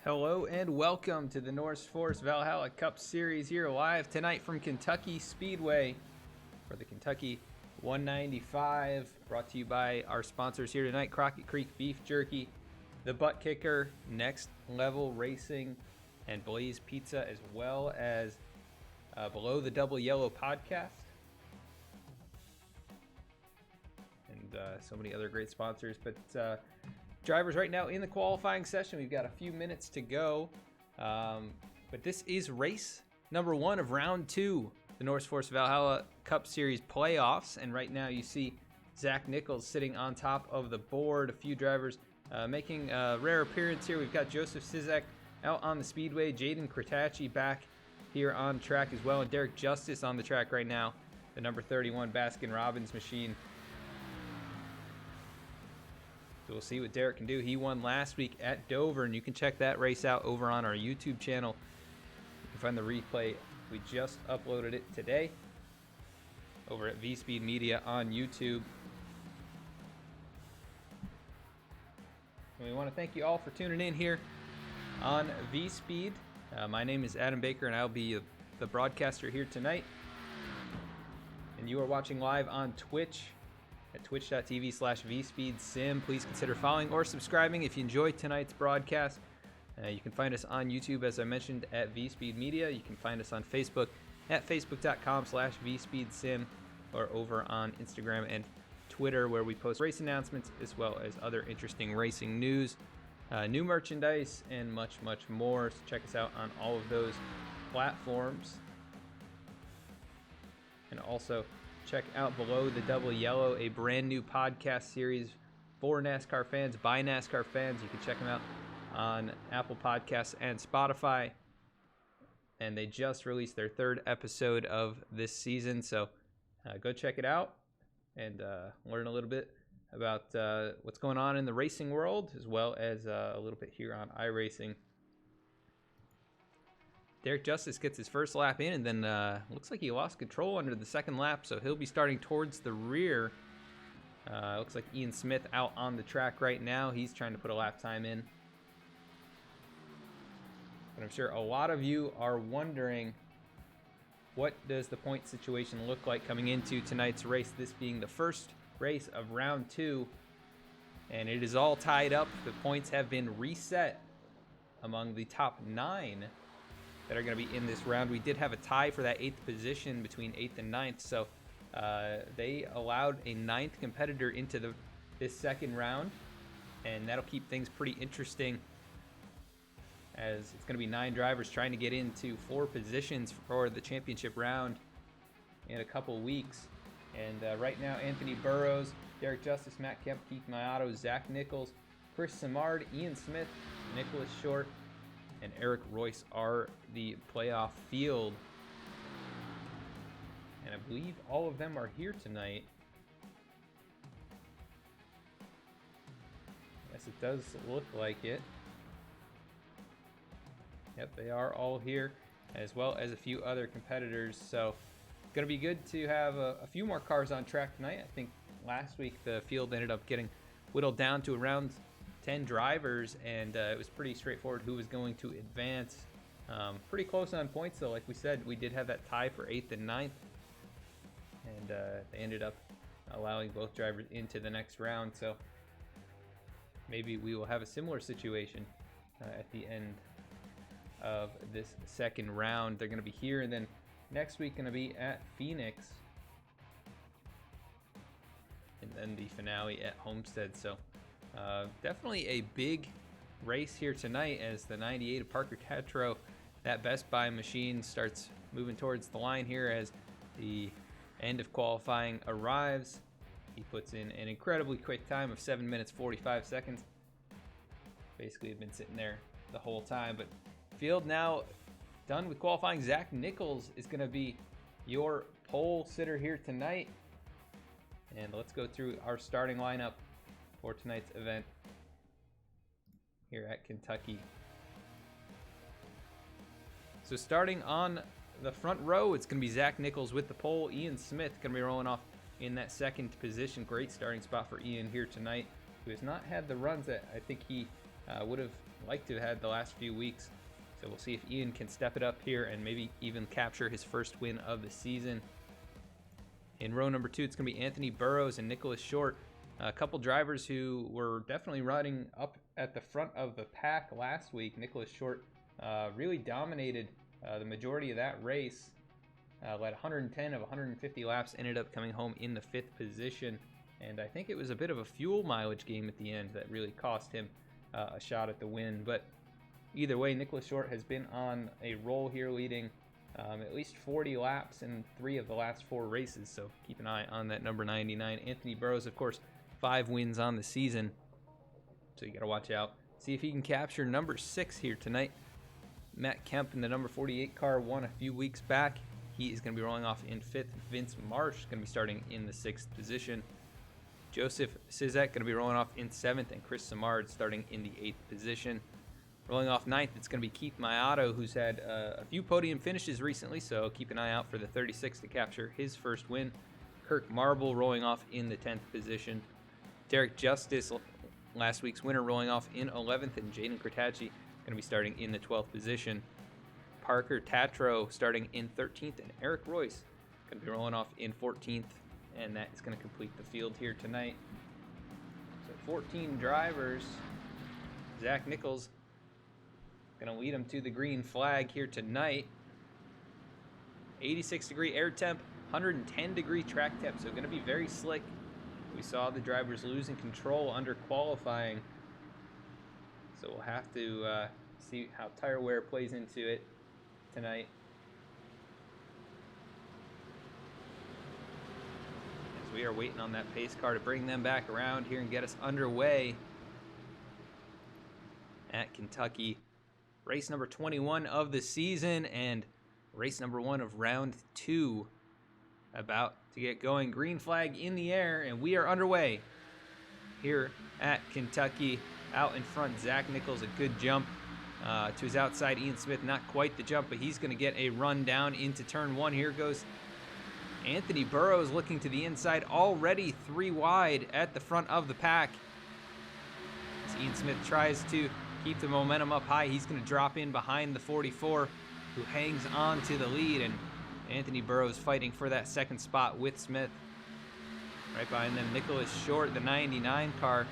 Hello and welcome to the NorseForce Valhalla Cup Series here live tonight from Kentucky Speedway for the Kentucky 195. Brought to you by our sponsors here tonight, Crockett Creek Beef Jerky, the ButtKicker, Next Level Racing, and Blaze Pizza, as well as Below the Double Yellow podcast. And so many other great sponsors. But drivers right now in the qualifying session. We've got a few minutes to go. But this is race number 1 of round 2, the NorseForce Valhalla Cup Series playoffs. And right now you see Zach Nichols sitting on top of the board. A few drivers making a rare appearance here. We've got Joseph Sizek out on the speedway. Jaden Kratacci back here on track as well. And Derek Justice on the track right now. The number 31 Baskin-Robbins machine. So we'll see what Derek can do. He won last week at Dover, and you can check that race out over on our YouTube channel. You can find the replay. We just uploaded it today over at V-Speed Media on YouTube. And we want to thank you all for tuning in here on V-Speed. My name is Adam Baker, and I'll be the broadcaster here tonight. And you are watching live on Twitch at twitch.tv/vspeedsim. Please consider following or subscribing if you enjoyed tonight's broadcast. You can find us on YouTube, as I mentioned, at VSpeed Media. You can find us on Facebook at facebook.com/vspeedsim, or over on Instagram and Twitter, where we post race announcements as well as other interesting racing news, new merchandise, and much, much more. So check us out on all of those platforms. And also check out Below the Double Yellow, a brand new podcast series for NASCAR fans, by NASCAR fans. You can check them out on Apple Podcasts and Spotify. And they just released their 3rd episode of this season. So go check it out and learn a little bit about what's going on in the racing world, as well as a little bit here on iRacing. Derek Justice gets his first lap in, and then looks like he lost control under the second lap, so he'll be starting towards the rear. Looks like Ian Smith out on the track right now. He's trying to put a lap time in. But I'm sure a lot of you are wondering, what does the point situation look like coming into tonight's race, this being the first race of round 2, and it is all tied up. The points have been reset among the top 9 that are going to be in this round. We did have a tie for that 8th position between 8th and 9th, so they allowed a 9th competitor into this second round, and that'll keep things pretty interesting, as it's going to be 9 drivers trying to get into 4 positions for the championship round in a couple weeks. And right now, Anthony Burrows, Derek Justice, Matt Kemp, Keith Mayato, Zach Nichols, Chris Simard, Ian Smith, Nicholas Short, and Eric Royce are the playoff field. And I believe all of them are here tonight. Yes, it does look like it. Yep, they are all here, as well as a few other competitors. So it's going to be good to have a few more cars on track tonight. I think last week the field ended up getting whittled down to around 10 drivers, and it was pretty straightforward who was going to advance. Pretty close on points, though. Like we said, we did have that tie for 8th and 9th, and they ended up allowing both drivers into the next round. So maybe we will have a similar situation at the end of this second round. They're going to be here, and then next week going to be at Phoenix, and then the finale at Homestead. So definitely a big race here tonight, as the 98 of Parker Tetro, that Best Buy machine, starts moving towards the line here as the end of qualifying arrives. He puts in an incredibly quick time of 7 minutes 45 seconds. Basically have been sitting there the whole time. But field now done with qualifying. Zach Nichols is going to be your pole sitter here tonight. And let's go through our starting lineup for tonight's event here at Kentucky. So starting on the front row, it's going to be Zach Nichols with the pole. Ian Smith going to be rolling off in that 2nd position. Great starting spot for Ian here tonight, who has not had the runs that I think he would have like to have had the last few weeks. So we'll see if Ian can step it up here and maybe even capture his first win of the season. In row number 2, it's going to be Anthony Burrows and Nicholas Short. A couple drivers who were definitely riding up at the front of the pack last week. Nicholas Short really dominated the majority of that race. Led 110 of 150 laps, ended up coming home in the 5th position. And I think it was a bit of a fuel mileage game at the end that really cost him a shot at the win. But either way, Nicholas Short has been on a roll here, leading at least 40 laps in 3 of the last 4 races. So keep an eye on that number 99. Anthony Burrows, of course, 5 wins on the season. So you got to watch out. See if he can capture number 6 here tonight. Matt Kemp in the number 48 car won a few weeks back. He is going to be rolling off in 5th. Vince Marsh is going to be starting in the 6th position. Joseph Sizek going to be rolling off in 7th, and Chris Samard starting in the 8th position. Rolling off 9th, it's going to be Keith Mayato, who's had a few podium finishes recently, so keep an eye out for the 36 to capture his first win. Kirk Marble rolling off in the 10th position. Derek Justice, last week's winner, rolling off in 11th, and Jaden Kurtachi going to be starting in the 12th position. Parker Tatro starting in 13th, and Eric Royce going to be rolling off in 14th, and that is going to complete the field here tonight. So 14 drivers. Zach Nichols going to lead them to the green flag here tonight. 86 degree air temp, 110 degree track temp, so going to be very slick. We saw the drivers losing control under qualifying, so we'll have to see how tire wear plays into it tonight. As we are waiting on that pace car to bring them back around here and get us underway at Kentucky. Race number 21 of the season and race number 1 of round 2 about to get going. Green flag in the air, and we are underway here at Kentucky. Out in front, Zach Nichols, a good jump to his outside. Ian Smith, not quite the jump, but he's going to get a run down into turn 1. Here goes Anthony Burrows looking to the inside, already 3 wide at the front of the pack. As Ian Smith tries to keep the momentum up high, he's going to drop in behind the 44, who hangs on to the lead, and Anthony Burrows fighting for that second spot with Smith. Right behind them, Nicholas Short, the 99 car,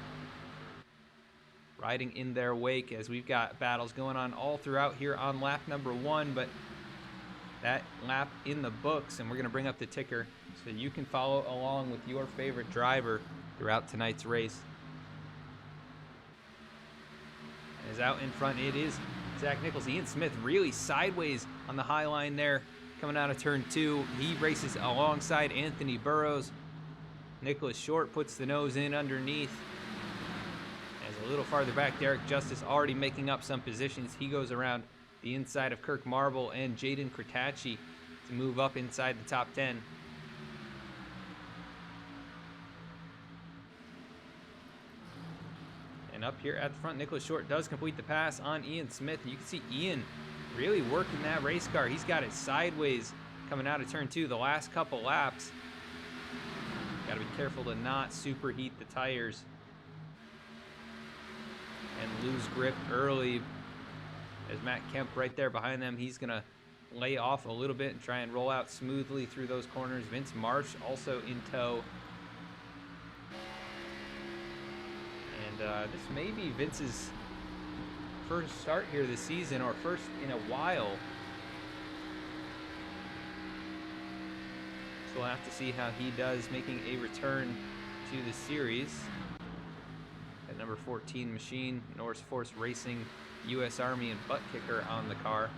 riding in their wake, as we've got battles going on all throughout here on lap number 1, but that lap in the books, and we're going to bring up the ticker so you can follow along with your favorite driver throughout tonight's race. As out in front, it is Zach Nichols. Ian Smith really sideways on the high line there, coming out of turn 2. He races alongside Anthony Burrows. Nicholas Short puts the nose in underneath. As a little farther back, Derek Justice already making up some positions. He goes around the inside of Kirk Marble and Jaden Kurtachi to move up inside the top 10. And up here at the front, Nicholas Short does complete the pass on Ian Smith. You can see Ian really working that race car. He's got it sideways coming out of turn 2 the last couple laps. Got to be careful to not superheat the tires and lose grip early. As Matt Kemp right there behind them, he's going to lay off a little bit and try and roll out smoothly through those corners. Vince Marsh also in tow. And this may be Vince's first start here this season, or first in a while. So we'll have to see how he does making a return to the series. At number 14 machine, NorseForce Racing, U.S. Army, and ButtKicker on the car.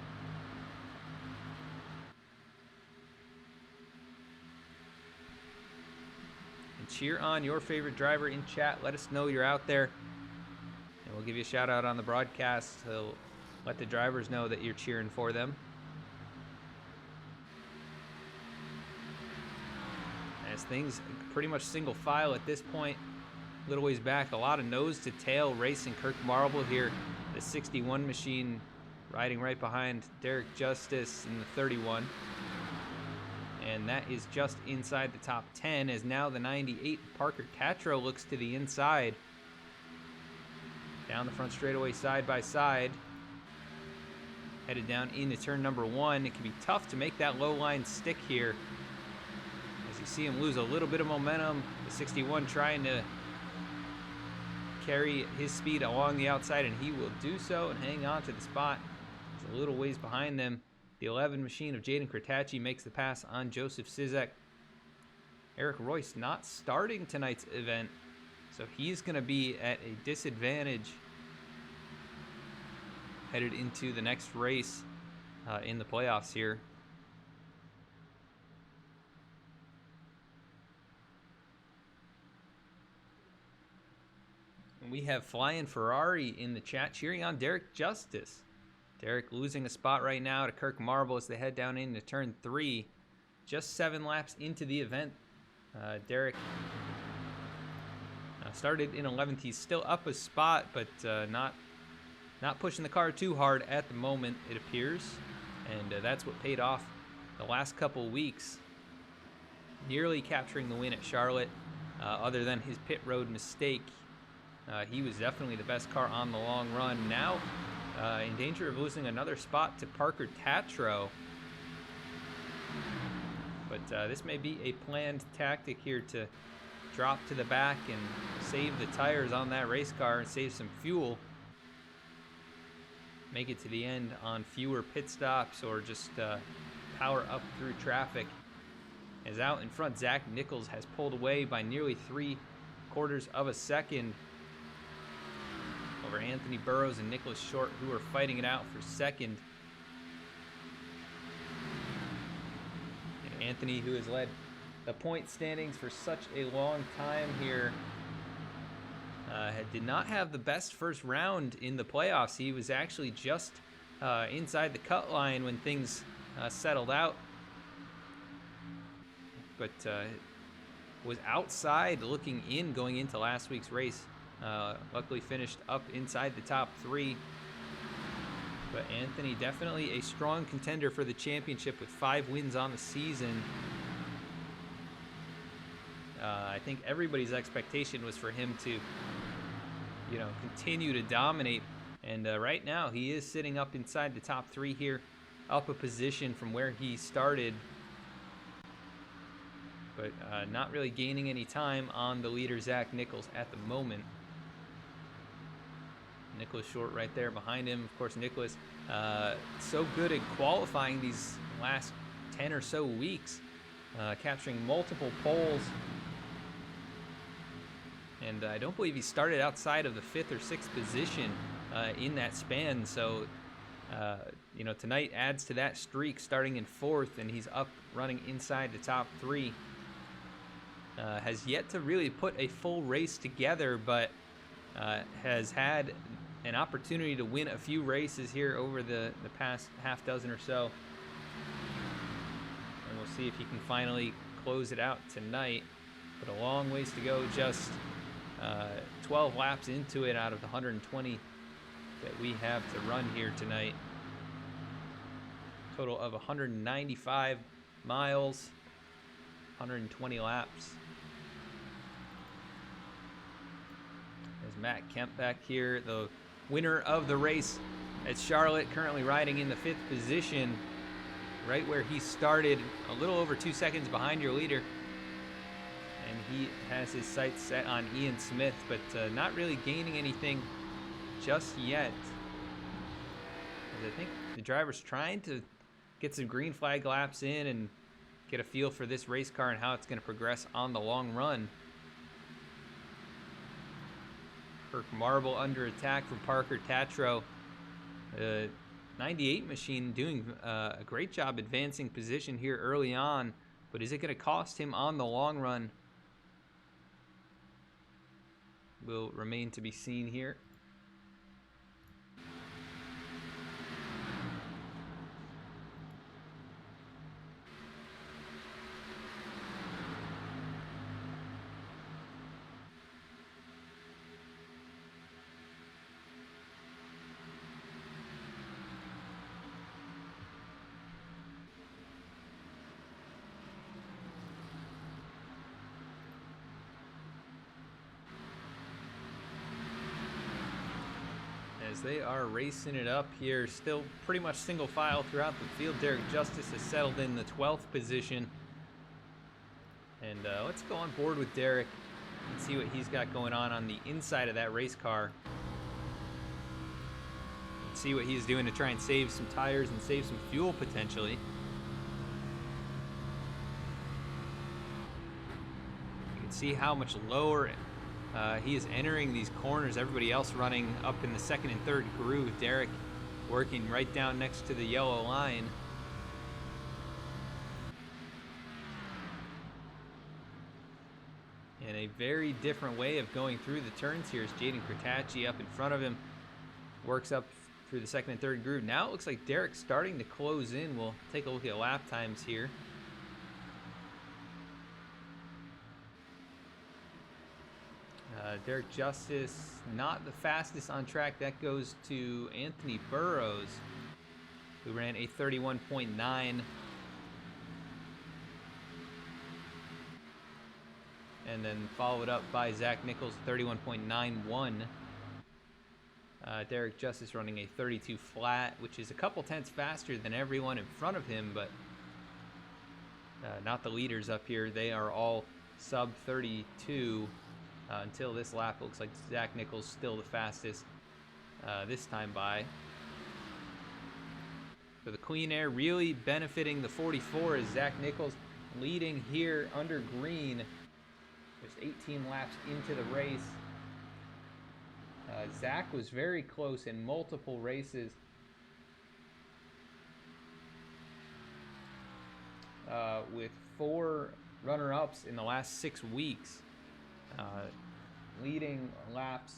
And cheer on your favorite driver in chat. Let us know you're out there, and we'll give you a shout out on the broadcast. So let the drivers know that you're cheering for them. As things pretty much single file at this point, a little ways back, a lot of nose to tail racing. Kirk Marble here, the 61 machine, riding right behind Derek Justice in the 31. And that is just inside the top 10, as now the 98 Parker Tatro looks to the inside. Down the front straightaway side by side. Headed down into turn number 1. It can be tough to make that low line stick here. As you see him lose a little bit of momentum. The 61 trying to carry his speed along the outside, and he will do so and hang on to the spot. He's a little ways behind them. The 11 machine of Jaden Kratacci makes the pass on Joseph Sizek. Eric Royce not starting tonight's event, so he's going to be at a disadvantage headed into the next race in the playoffs here. And we have Flying Ferrari in the chat cheering on Derek Justice. Derek losing a spot right now to Kirk Marble as they head down into turn 3. Just 7 laps into the event. Derek started in 11th. He's still up a spot, but not pushing the car too hard at the moment, it appears. And that's what paid off the last couple weeks. Nearly capturing the win at Charlotte. Other than his pit road mistake, he was definitely the best car on the long run. Now in danger of losing another spot to Parker Tatro. But this may be a planned tactic here to drop to the back and save the tires on that race car and save some fuel. Make it to the end on fewer pit stops, or just power up through traffic. As out in front, Zach Nichols has pulled away by nearly 3/4 of a second over Anthony Burrows and Nicholas Short, who are fighting it out for second. And Anthony, who has led the point standings for such a long time here, did not have the best first round in the playoffs. He was actually just inside the cut line when things settled out, but was outside looking in going into last week's race. Luckily finished up inside the top 3. But Anthony definitely a strong contender for the championship with 5 wins on the season. I think everybody's expectation was for him to, continue to dominate. And right now he is sitting up inside the top 3 here, up a position from where he started. But not really gaining any time on the leader, Zach Nichols, at the moment. Nicholas Short right there behind him. Of course, Nicholas so good at qualifying these last 10 or so weeks, capturing multiple poles. And I don't believe he started outside of the 5th or 6th position in that span. So, tonight adds to that streak, starting in 4th, and he's up running inside the top 3. Has yet to really put a full race together, but has had an opportunity to win a few races here over the past half dozen or so. And we'll see if he can finally close it out tonight. But a long ways to go, just 12 laps into it out of the 120 that we have to run here tonight. Total of 195 miles, 120 laps. There's Matt Kemp back here, the winner of the race at Charlotte, currently riding in the 5th position, right where he started, a little over 2 seconds behind your leader. And he has his sights set on Ian Smith, but not really gaining anything just yet. As I think the driver's trying to get some green flag laps in and get a feel for this race car and how it's going to progress on the long run. Kirk Marble under attack from Parker Tatro. 98 machine doing a great job advancing position here early on, but is it going to cost him on the long run? Will remain to be seen here. as they are racing it up here. Still pretty much single file throughout the field. Derek Justice has settled in the 12th position. And let's go on board with Derek and see what he's got going on the inside of that race car. And see what he's doing to try and save some tires and save some fuel potentially. You can see how much lower he is entering these corners. Everybody else running up in the second and third groove. Derek working right down next to the yellow line. And a very different way of going through the turns here is Jaden Kurtachi up in front of him. Works up through the second and third groove. Now it looks like Derek's starting to close in. We'll take a look at lap times here. Derek Justice, not the fastest on track. That goes to Anthony Burrows, who ran a 31.9. And then followed up by Zach Nichols, 31.91. Derek Justice running a 32 flat, which is a couple tenths faster than everyone in front of him, but not the leaders up here. They are all sub 32 until this lap. Looks like Zach Nichols still the fastest this time by. For the Clean Air, really benefiting the 44 is Zach Nichols leading here under green. Just 18 laps into the race. Zach was very close in multiple races. With 4 runner-ups in the last 6 weeks. Leading laps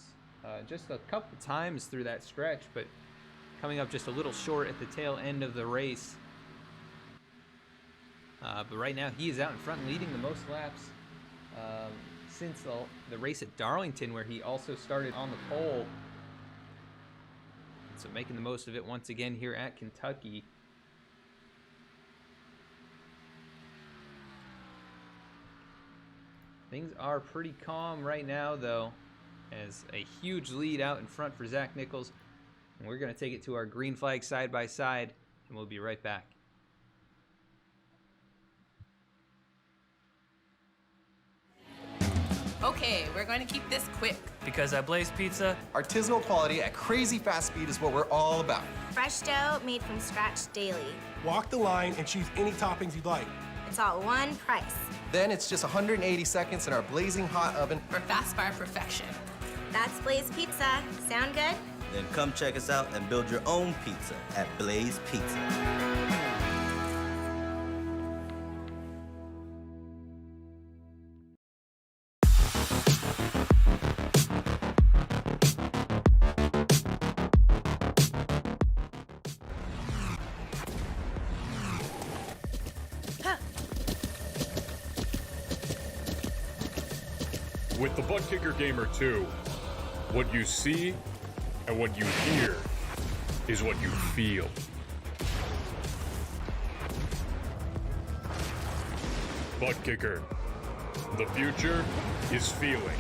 just a couple times through that stretch, but coming up just a little short at the tail end of the race. But right now he is out in front leading the most laps since the race at Darlington, where he also started on the pole. So making the most of it once again here at Kentucky. Things are pretty calm right now, though, as a huge lead out in front for Zach Nichols. And we're going to take it to our green flag side by side, and we'll be right back. Okay, we're going to keep this quick. Because at Blaze Pizza, artisanal quality at crazy fast speed is what we're all about. Fresh dough made from scratch daily. Walk the line and choose any toppings you'd like. It's all one price. Then it's just 180 seconds in our blazing hot oven For fast fire perfection. That's Blaze Pizza. Sound good? Then come check us out and build your own pizza at Blaze Pizza. With the ButtKicker Gamer 2, what you see and what you hear is what you feel. ButtKicker, the future is feeling.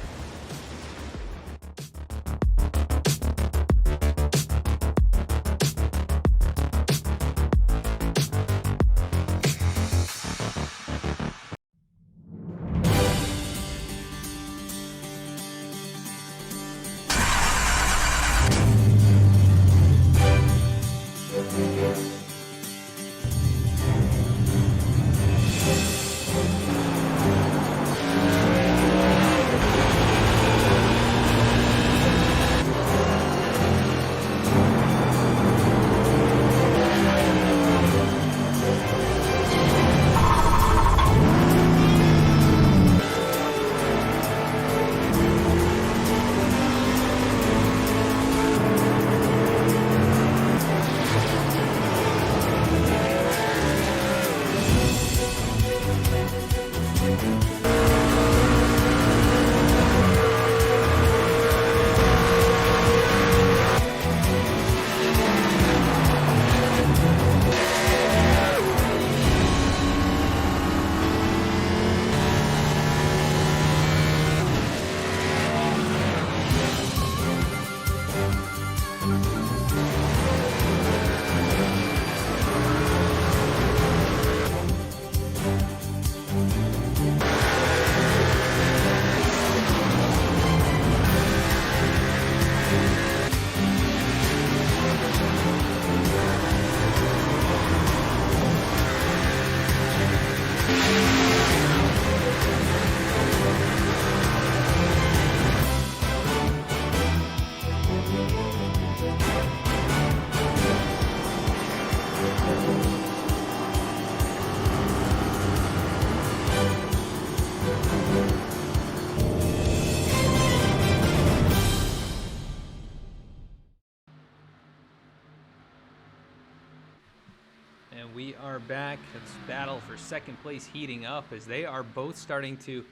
are back. This battle for second place heating up as they are both starting to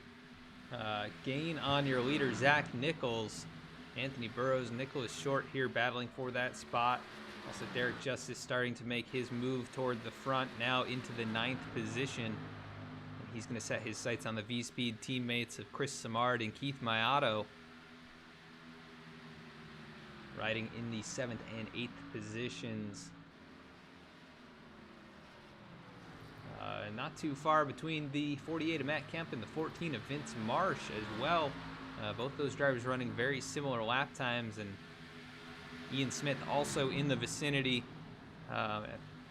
gain on your leader, Zach Nichols. Anthony Burrows, Nicholas Short here battling for that spot. Also, Derek Justice starting to make his move toward the front, now into the 9th position. And he's going to set his sights on the V-Speed teammates of Chris Samard and Keith Mayato, riding in the 7th and 8th positions. Not too far between the 48 of Matt Kemp and the 14 of Vince Marsh as well. Both those drivers running very similar lap times, and Ian Smith also in the vicinity.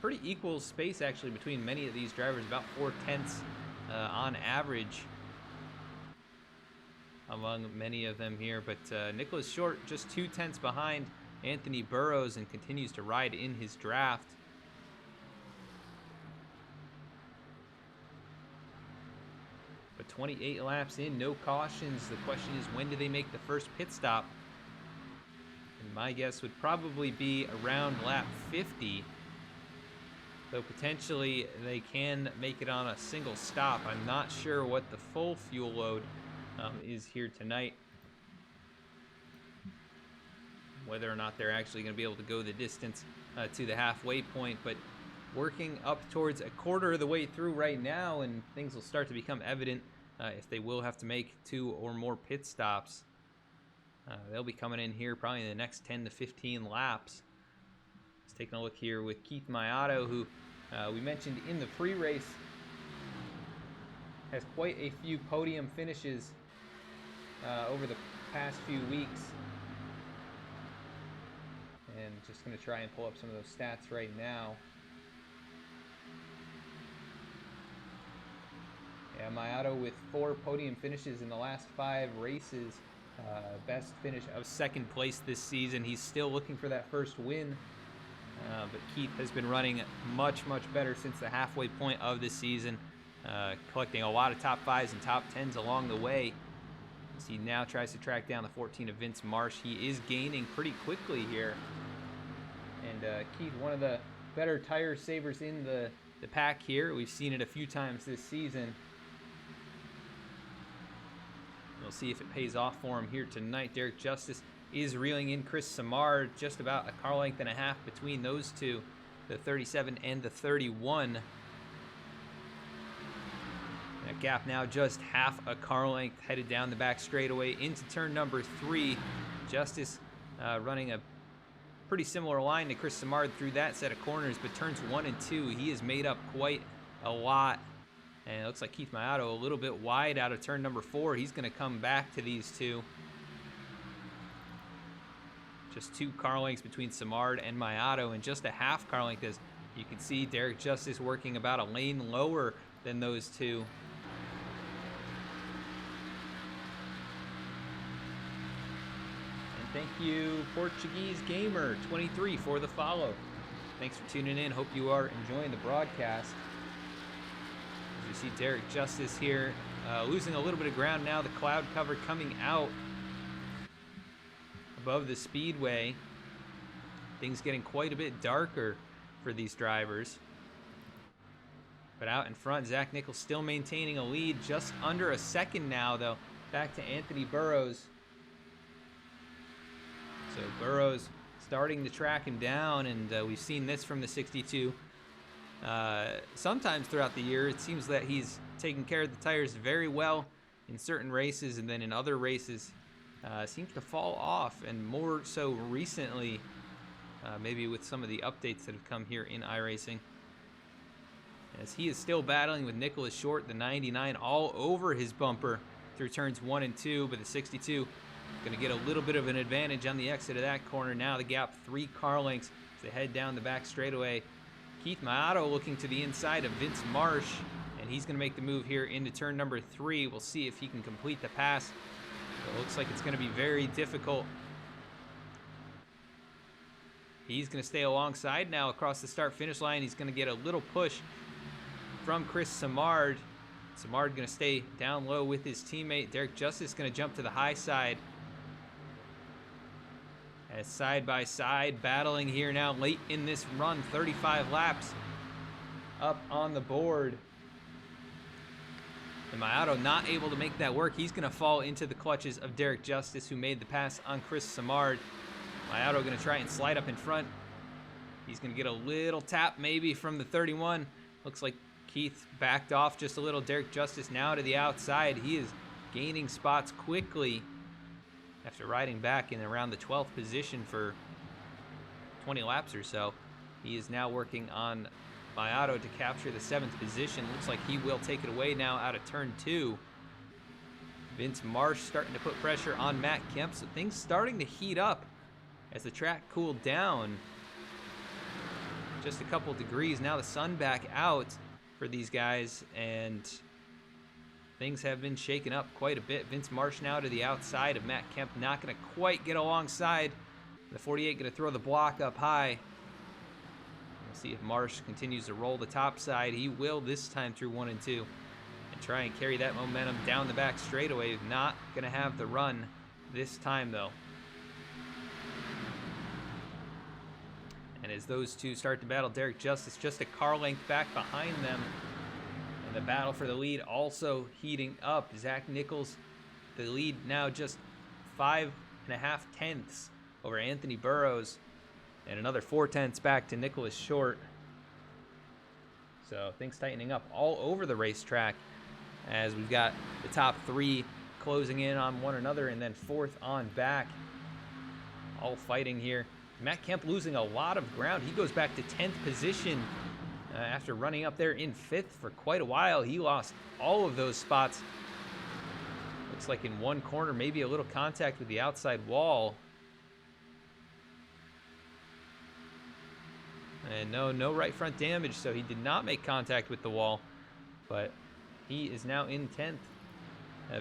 Pretty equal space actually between many of these drivers, about 4/10 on average among many of them here. But Nicholas Short just 2/10 behind Anthony Burrows and continues to ride in his draft. But 28 laps in, no cautions. The question is, when do they make the first pit stop? And my guess would probably be around lap 50. Though potentially they can make it on a single stop. I'm not sure what the full fuel load is here tonight. Whether or not they're actually going to be able to go the distance to the halfway point. But working up towards a quarter of the way through right now, and things will start to become evident if they will have to make 2 or more pit stops. They'll be coming in here probably in the next 10 to 15 laps. Let's take a look here with Keith Mayato, who we mentioned in the pre-race has quite a few podium finishes over the past few weeks. And just going to try and pull up some of those stats right now. Yeah, Mayato with 4 podium finishes in the last 5 races. Best finish of 2nd place this season. He's still looking for that first win. But Keith has been running much, much better since the halfway point of this season. Collecting a lot of top 5s and top 10s along the way. As he now tries to track down the 14 of Vince Marsh. He is gaining pretty quickly here. And Keith, one of the better tire savers in the pack here. We've seen it a few times this season. We'll see if it pays off for him here tonight. Derek Justice is reeling in Chris Samard, just about a car length and a half between those two, the 37 and the 31. That gap now just half a car length, headed down the back straightaway into turn number 3. Justice running a pretty similar line to Chris Samard through that set of corners, but turns 1 and 2, he has made up quite a lot. And it looks like Keith Mayato a little bit wide out of turn number 4. He's going to come back to these two. Just 2 car lengths between Samard and Mayato, and just a half car length, as you can see Derek Justice working about a lane lower than those two. And thank you, Portuguese Gamer 23, for the follow. Thanks for tuning in. Hope you are enjoying the broadcast. As you see Derek Justice here losing a little bit of ground now. The cloud cover coming out above the speedway. Things getting quite a bit darker for these drivers. But out in front, Zach Nichols still maintaining a lead, just under a second now, though. Back to Anthony Burrows. So Burrows starting to track him down, and we've seen this from the 62. Sometimes throughout the year, it seems that he's taking care of the tires very well in certain races, and then in other races seems to fall off, and more so recently, maybe with some of the updates that have come here in iRacing. As he is still battling with Nicholas Short, the 99 all over his bumper through turns 1 and 2, but the 62 going to get a little bit of an advantage on the exit of that corner. Now the gap 3 car lengths as they head down the back straightaway. Keith Mayato looking to the inside of Vince Marsh, and he's going to make the move here into turn number 3. We'll see if he can complete the pass. It looks like it's going to be very difficult. He's going to stay alongside now across the start-finish line. He's going to get a little push from Chris Samard. Samard going to stay down low with his teammate. Derek Justice going to jump to the high side. As side by side battling here now late in this run, 35 laps up on the board. And Mayato not able to make that work. He's going to fall into the clutches of Derek Justice, who made the pass on Chris Samard. Mayato going to try and slide up in front. He's going to get a little tap maybe from the 31. Looks like Keith backed off just a little. Derek Justice now to the outside. He is gaining spots quickly after riding back in around the 12th position for 20 laps or so. He is now working on Mayato to capture the 7th position. Looks like he will take it away now out of turn 2. Vince Marsh starting to put pressure on Matt Kemp, so things starting to heat up as the track cooled down. Just a couple degrees. Now the sun back out for these guys, and things have been shaken up quite a bit. Vince Marsh now to the outside of Matt Kemp, not going to quite get alongside. The 48 going to throw the block up high. We'll see if Marsh continues to roll the top side. He will this time through 1 and 2 and try and carry that momentum down the back straightaway. Not going to have the run this time, though. And as those two start to battle, Derek Justice just a car length back behind them. And the battle for the lead also heating up. Zach Nichols, the lead now just 5.5 tenths over Anthony Burrows. And another 4 tenths back to Nicholas Short. So things tightening up all over the racetrack as we've got the top 3 closing in on one another, and then 4th on back. All fighting here. Matt Kemp losing a lot of ground. He goes back to 10th position after running up there in 5th for quite a while. He lost all of those spots. Looks like in one corner, maybe a little contact with the outside wall. And no right front damage, so he did not make contact with the wall. But he is now in 10th.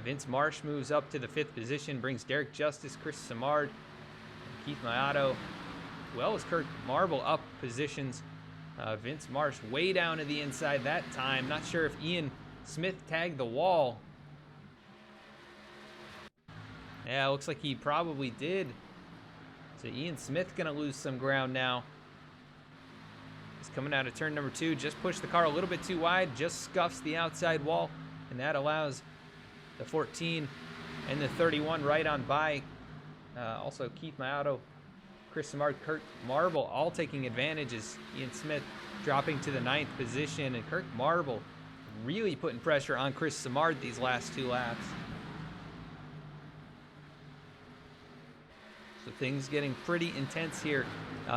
Vince Marsh moves up to the 5th position, brings Derek Justice, Chris Samard, and Keith Mayato, as well as Kirk Marble up positions. Vince Marsh way down to the inside that time. Not sure if Ian Smith tagged the wall. Yeah, looks like he probably did. So Ian Smith gonna lose some ground now. He's coming out of turn number 2, just pushed the car a little bit too wide, just scuffs the outside wall, and that allows the 14 and the 31 right on by. Also Keith Mayato, Chris Samard, Kirk Marble all taking advantage as Ian Smith dropping to the 9th position, and Kirk Marble really putting pressure on Chris Samard these last 2 laps. So things getting pretty intense here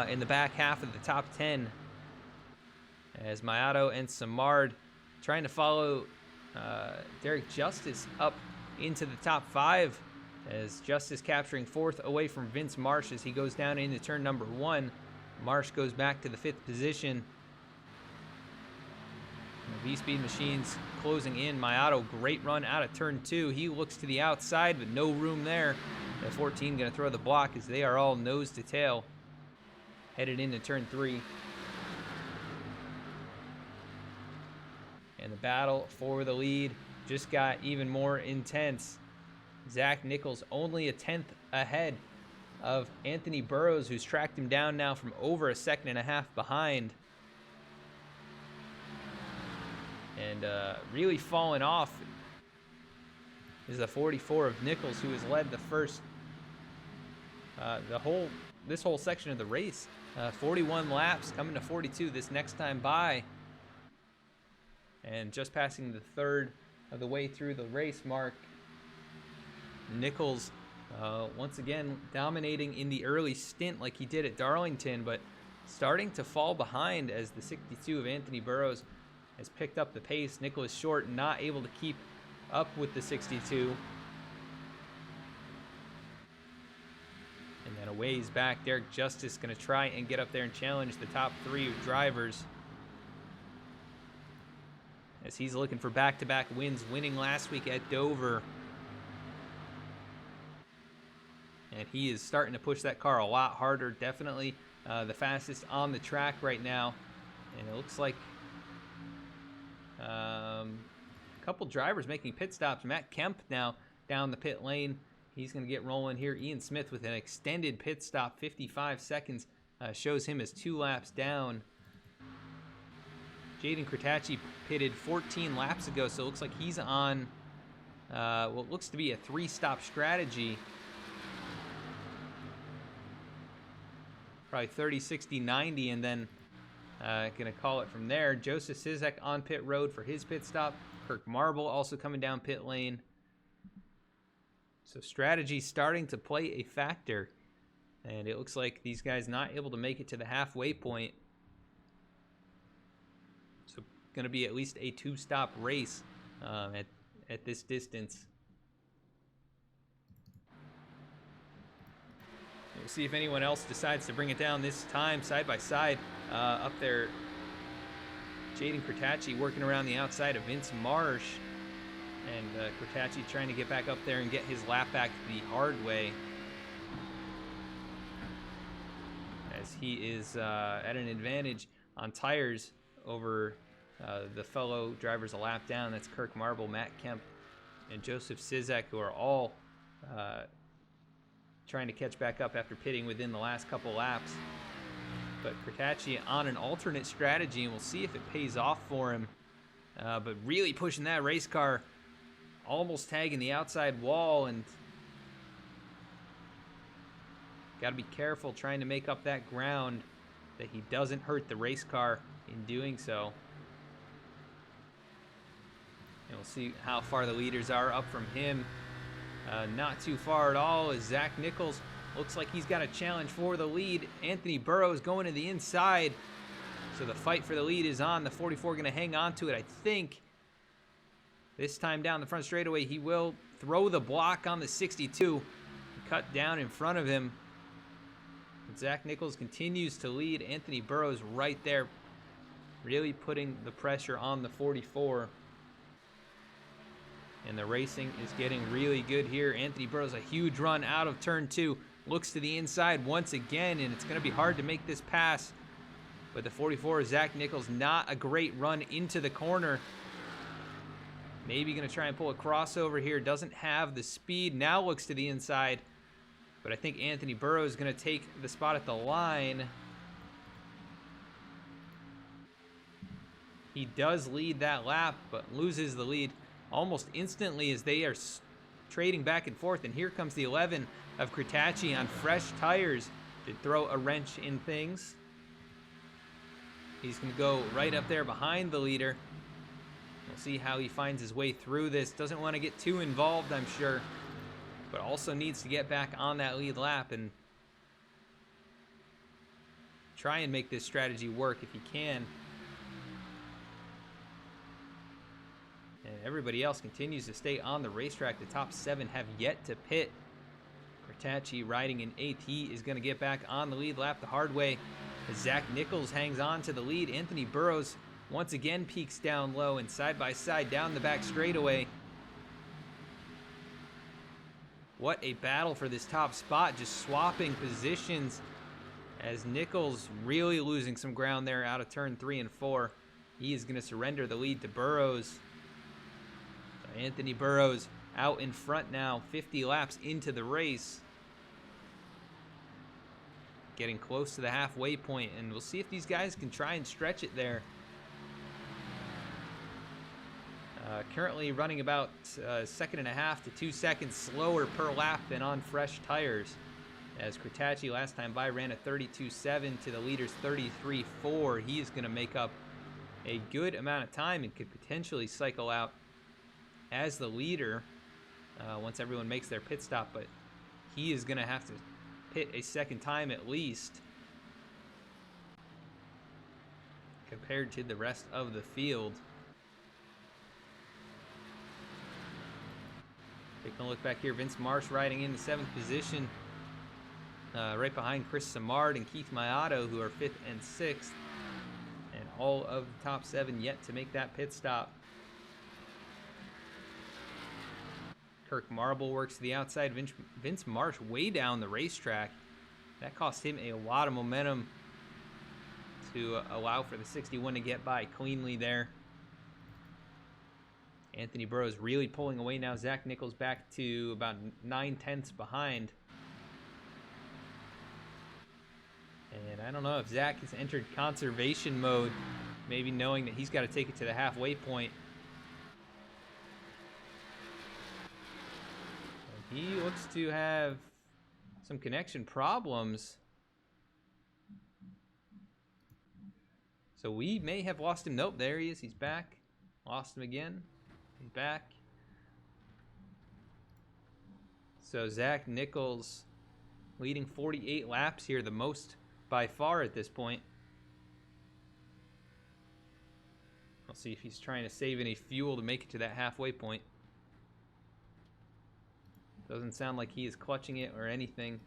in the back half of the top 10 as Mayato and Samard trying to follow Derek Justice up into the top 5, as Justice capturing 4th away from Vince Marsh as he goes down into turn number 1. Marsh goes back to the 5th position. The V-Speed Machines closing in. Mayato, great run out of turn 2. He looks to the outside, but no room there. The 14 going to throw the block as they are all nose to tail headed into turn 3. And the battle for the lead just got even more intense. Zach Nichols only a 10th ahead of Anthony Burrows, who's tracked him down now from over a 1.5 seconds behind. And really falling off is the 44 of Nichols, who has led the first, this whole section of the race. 41 laps, coming to 42 this next time by. And just passing the 3rd of the way through the race mark. Nichols once again dominating in the early stint like he did at Darlington, but starting to fall behind as the 62 of Anthony Burrows has picked up the pace. Nicholas Short not able to keep up with the 62. And then a ways back, Derek Justice going to try and get up there and challenge the top 3 drivers, as he's looking for back-to-back wins, winning last week at Dover. And he is starting to push that car a lot harder. Definitely the fastest on the track right now. And it looks like a couple drivers making pit stops. Matt Kemp now down the pit lane. He's going to get rolling here. Ian Smith with an extended pit stop, 55 seconds, shows him as 2 laps down. Jaden Kretacci pitted 14 laps ago, so it looks like he's on what looks to be a 3-stop strategy. Probably 30, 60, 90, and then gonna call it from there. Joseph Sizek on pit road for his pit stop. Kirk Marble also coming down pit lane. So strategy starting to play a factor. And it looks like these guys not able to make it to the halfway point. So going to be at least a 2-stop race at this distance. We'll see if anyone else decides to bring it down this time side by side. Up there, Jaden Kretacci working around the outside of Vince Marsh. And Kretacci trying to get back up there and get his lap back the hard way. As he is at an advantage on tires over the fellow drivers a lap down. That's Kirk Marble, Matt Kemp, and Joseph Sizek, who are all trying to catch back up after pitting within the last couple laps. But Kretacci on an alternate strategy, and we'll see if it pays off for him. But really pushing that race car, almost tagging the outside wall, and got to be careful trying to make up that ground that he doesn't hurt the race car in doing so. And we'll see how far the leaders are up from him. Not too far at all, as Zach Nichols looks like he's got a challenge for the lead. Anthony Burrows going to the inside. So the fight for the lead is on. The 44 going to hang on to it, I think. This time down the front straightaway, he will throw the block on the 62. Cut down in front of him. But Zach Nichols continues to lead. Anthony Burrows right there, really putting the pressure on the 44. And the racing is getting really good here. Anthony Burrows, a huge run out of turn 2. Looks to the inside once again, and it's going to be hard to make this pass. But the 44, Zach Nichols, not a great run into the corner. Maybe going to try and pull a crossover here. Doesn't have the speed. Now looks to the inside. But I think Anthony Burrows is going to take the spot at the line. He does lead that lap, but loses the lead almost instantly as they are trading back and forth. And here comes the 11 of Kretacci on fresh tires to throw a wrench in things. He's going to go right up there behind the leader. We'll see how he finds his way through this. Doesn't want to get too involved, I'm sure, but also needs to get back on that lead lap and try and make this strategy work if he can. And everybody else continues to stay on the racetrack. The top 7 have yet to pit. Kretacci riding in 8th. He is going to get back on the lead lap the hard way as Zach Nichols hangs on to the lead. Anthony Burrows once again peaks down low and side by side down the back straightaway. What a battle for this top spot, just swapping positions as Nichols really losing some ground there out of turn 3 and 4. He is going to surrender the lead to Burrows. So Anthony Burrows out in front now, 50 laps into the race. Getting close to the halfway point, and we'll see if these guys can try and stretch it there. Currently running about 1.5 to 2 seconds slower per lap than on fresh tires. As Kretacci last time by ran a 32.7 to the leader's 33.4. He is going to make up a good amount of time and could potentially cycle out as the leader once everyone makes their pit stop, but he is going to have to pit a second time at least compared to the rest of the field. Taking a look back here, Vince Marsh riding in the 7th position, right behind Chris Samard and Keith Mayato, who are 5th and 6th, and all of the top 7 yet to make that pit stop. Kirk Marble works to the outside. Vince Marsh way down the racetrack. That cost him a lot of momentum to allow for the 61 to get by cleanly there. Anthony Burrows really pulling away now. Zach Nichols back to about 9/10 behind. And I don't know if Zach has entered conservation mode maybe knowing that he's got to take it to the halfway point. And he looks to have some connection problems. So we may have lost him. Nope, there he is. He's back. Lost him again. He's back. So Zach Nichols leading 48 laps here, the most by far at this point. I'll see if he's trying to save any fuel to make it to that halfway point. Doesn't sound like he is clutching it or anything.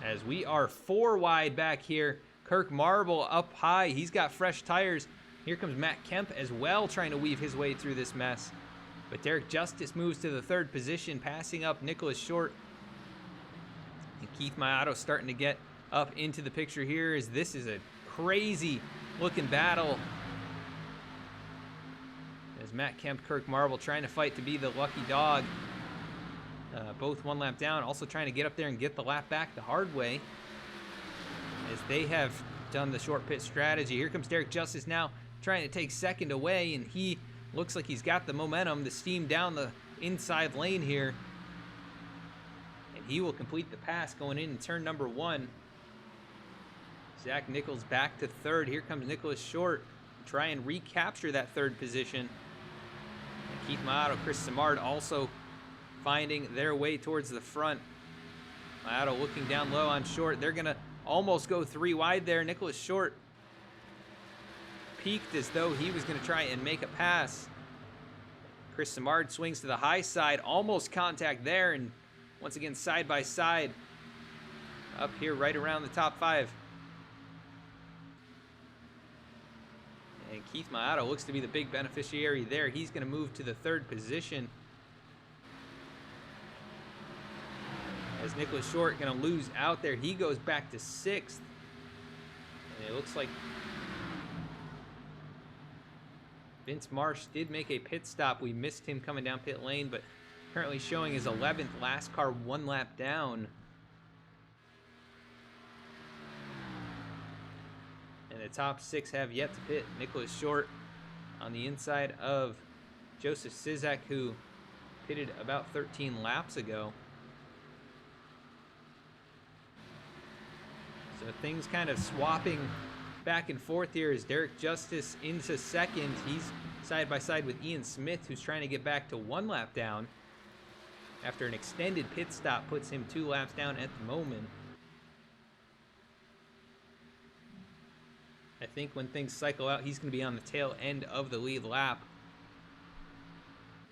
As we are 4 wide back here. Kirk Marble up high. He's got fresh tires. Here comes Matt Kemp as well, trying to weave his way through this mess. But Derek Justice moves to the 3rd position, passing up Nicholas Short. And Keith Mayato starting to get up into the picture here, as this is a crazy looking battle. As Matt Kemp, Kirk Marble trying to fight to be the lucky dog. Both 1 lap down, also trying to get up there and get the lap back the hard way, as they have done the short pit strategy. Here comes Derek Justice now, trying to take 2nd away, and he looks like he's got the momentum, the steam down the inside lane here. And he will complete the pass going in turn number 1. Zach Nichols back to 3rd. Here comes Nicholas Short, try and recapture that 3rd position. And Keith Mayato, Chris Simard also finding their way towards the front. Mayato looking down low on Short. They're gonna almost go 3 wide there. Nicholas Short peaked as though he was going to try and make a pass. Chris Simard swings to the high side, almost contact there, and once again side by side up here right around the top 5. And Keith Mayato looks to be the big beneficiary there. He's going to move to the 3rd position, as Nicholas Short going to lose out there. He goes back to 6th. And it looks like Vince Marsh did make a pit stop. We missed him coming down pit lane, but currently showing his 11th, last car 1 lap down. And the top 6 have yet to pit. Nicholas Short on the inside of Joseph Sizak, who pitted about 13 laps ago. So things kind of swapping back and forth here as Derek Justice into 2nd. He's side by side with Ian Smith, who's trying to get back to 1 lap down after an extended pit stop puts him 2 laps down at the moment. I think when things cycle out, he's going to be on the tail end of the lead lap,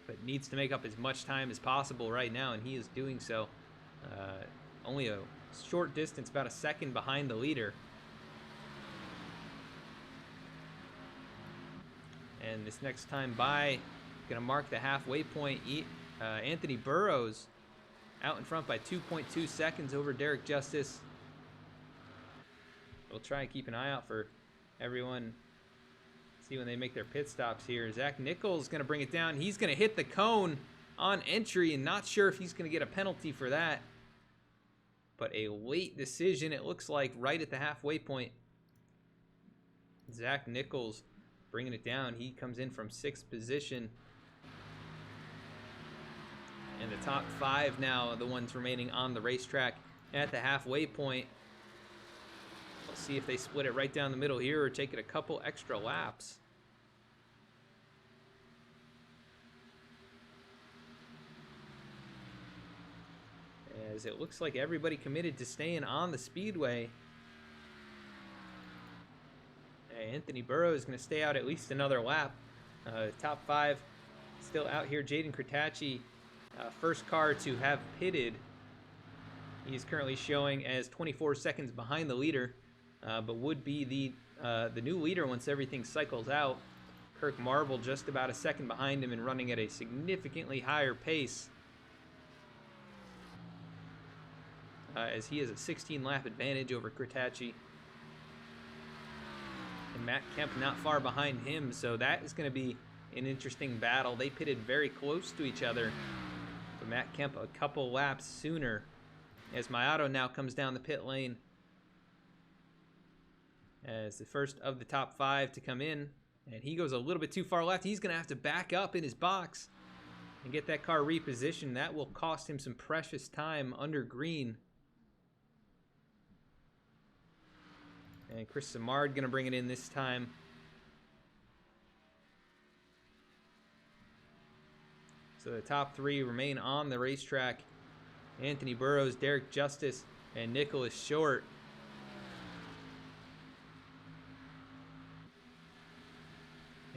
but needs to make up as much time as possible right now, and he is doing so. Only a short distance, about a 2nd behind the leader. And this next time by, going to mark the halfway point. Anthony Burrows out in front by 2.2 seconds over Derek Justice. We'll try and keep an eye out for everyone. See when they make their pit stops here. Zach Nichols going to bring it down. He's going to hit the cone on entry, and not sure if he's going to get a penalty for that. But a late decision, it looks like, right at the halfway point. Zach Nichols bringing it down. He comes in from 6th position. And the top 5 now are the ones remaining on the racetrack at the halfway point. We'll see if they split it right down the middle here or take it a couple extra laps. As it looks like everybody committed to staying on the speedway. Anthony Burrows is going to stay out at least another lap. Top 5 still out here. Jaden Kratachi, first car to have pitted. He's currently showing as 24 seconds behind the leader, but would be the new leader once everything cycles out. Kirk Marble just about a second behind him and running at a significantly higher pace, as he has a 16-lap advantage over Kratachi. And Matt Kemp not far behind him, so that is going to be an interesting battle. They pitted very close to each other, but Matt Kemp a couple laps sooner, as Mayato now comes down the pit lane. as the first of the top 5 to come in. And he goes a little bit too far left. He's going to have to back up in his box and get that car repositioned. That will cost him some precious time under green. And Chris Samard going to bring it in this time. So the top 3 remain on the racetrack. Anthony Burrows, Derek Justice, and Nicholas Short.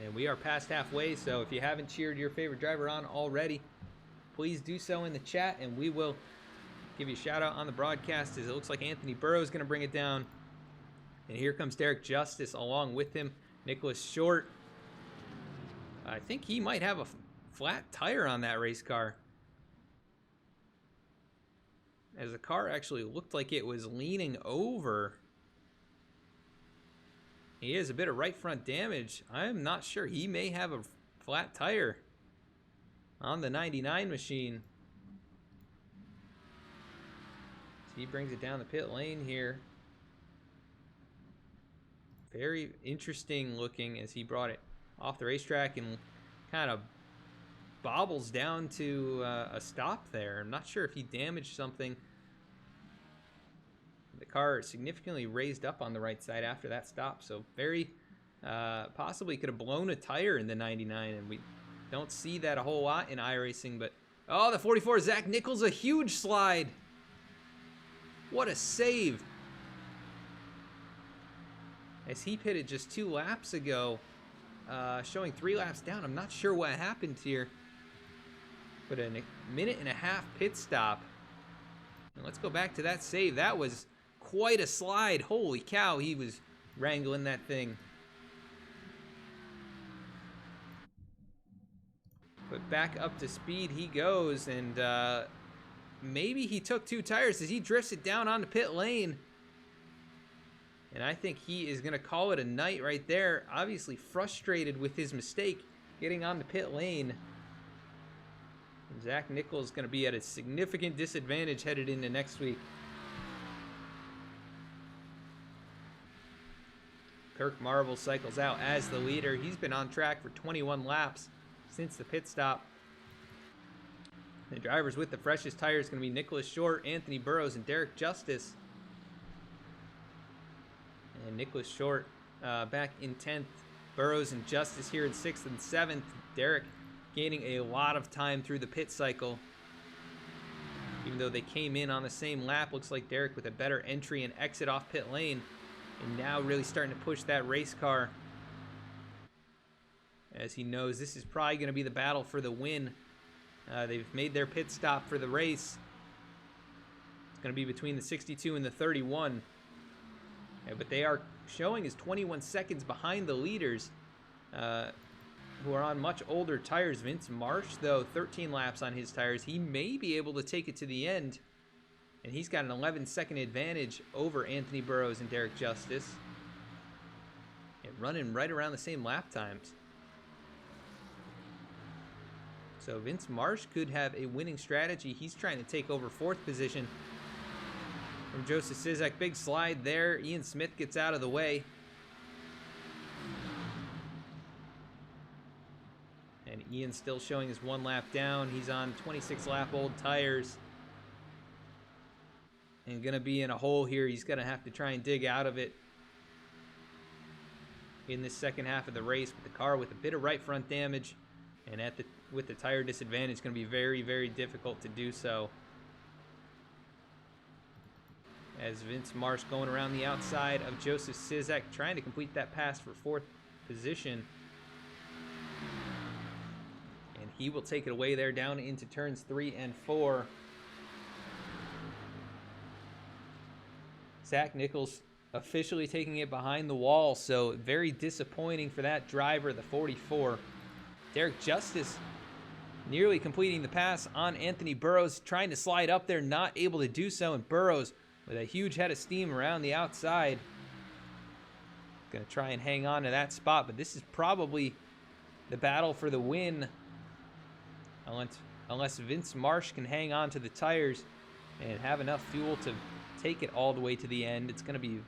And we are past halfway, so if you haven't cheered your favorite driver on already, please do so in the chat, and we will give you a shout out on the broadcast, as it looks like Anthony Burrows is going to bring it down. And here comes Derek Justice along with him. Nicholas Short. I think he might have a flat tire on that race car, as the car actually looked like it was leaning over. He has a bit of right front damage. I'm not sure. He may have a flat tire on the 99 machine. So he brings it down the pit lane here. Very interesting looking as he brought it off the racetrack and kind of bobbles down to a stop there. I'm not sure if he damaged something. The car significantly raised up on the right side after that stop, so very possibly could have blown a tire in the 99, and we don't see that a whole lot in iRacing. But oh, the 44 Zach Nichols, a huge slide. What a save, as he pitted just 2 laps ago, showing 3 laps down. I'm not sure what happened here, but a minute and a half pit stop. And let's go back to that save. That was quite a slide. Holy cow, he was wrangling that thing. But back up to speed he goes, and maybe he took 2 tires as he drifts it down onto pit lane. And I think he is going to call it a night right there. Obviously frustrated with his mistake getting on the pit lane. And Zach Nichols is going to be at a significant disadvantage headed into next week. Kirk Marvel cycles out as the leader. He's been on track for 21 laps since the pit stop. The drivers with the freshest tires are going to be Nicholas Short, Anthony Burrows, and Derek Justice. And Nicholas Short back in 10th. Burrows and Justice here in 6th and 7th. Derek gaining a lot of time through the pit cycle. Even though they came in on the same lap, looks like Derek with a better entry and exit off pit lane. And now really starting to push that race car, as he knows this is probably going to be the battle for the win. They've made their pit stop for the race. It's going to be between the 62 and the 31. But they are showing as 21 seconds behind the leaders, who are on much older tires. Vince Marsh, though, 13 laps on his tires. He may be able to take it to the end. And he's got an 11-second advantage over Anthony Burrows and Derek Justice. And running right around the same lap times. So Vince Marsh could have a winning strategy. He's trying to take over 4th position from Joseph Sizek. Big slide there. Ian Smith gets out of the way. And Ian's still showing his 1 lap down. He's on 26-lap-old tires. And going to be in a hole here. He's going to have to try and dig out of it in this second half of the race, with the car with a bit of right front damage. And with the tire disadvantage, it's going to be very, very difficult to do so. As Vince Marsh going around the outside of Joseph Sizek, trying to complete that pass for 4th position. And he will take it away there down into turns 3 and 4. Zach Nichols officially taking it behind the wall, so very disappointing for that driver, the 44. Derek Justice nearly completing the pass on Anthony Burrows, trying to slide up there, not able to do so, and Burrows with a huge head of steam around the outside. Going to try and hang on to that spot, but this is probably the battle for the win, unless Vince Marsh can hang on to the tires and have enough fuel to take it all the way to the end. It's going to be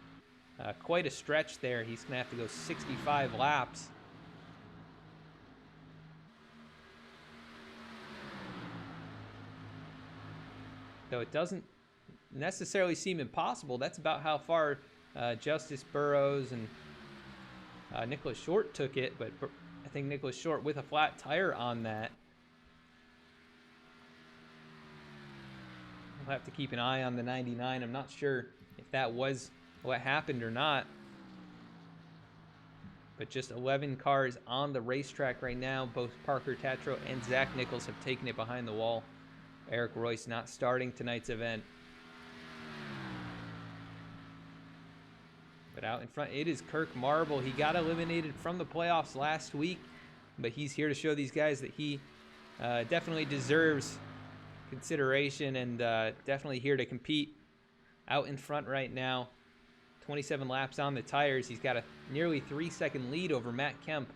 quite a stretch there. He's going to have to go 65 laps. Though it doesn't necessarily seem impossible. That's about how far Justice Burrows and Nicholas Short took it, but I think Nicholas Short with a flat tire on that. We'll have to keep an eye on the 99. I'm not sure if that was what happened or not. But just 11 cars on the racetrack right now. Both Parker Tatro and Zach Nichols have taken it behind the wall. Eric Royce not starting tonight's event. But out in front, it is Kirk Marble. He got eliminated from the playoffs last week, but he's here to show these guys that he definitely deserves consideration and definitely here to compete. Out in front right now, 27 laps on the tires. He's got a nearly 3-second lead over Matt Kemp.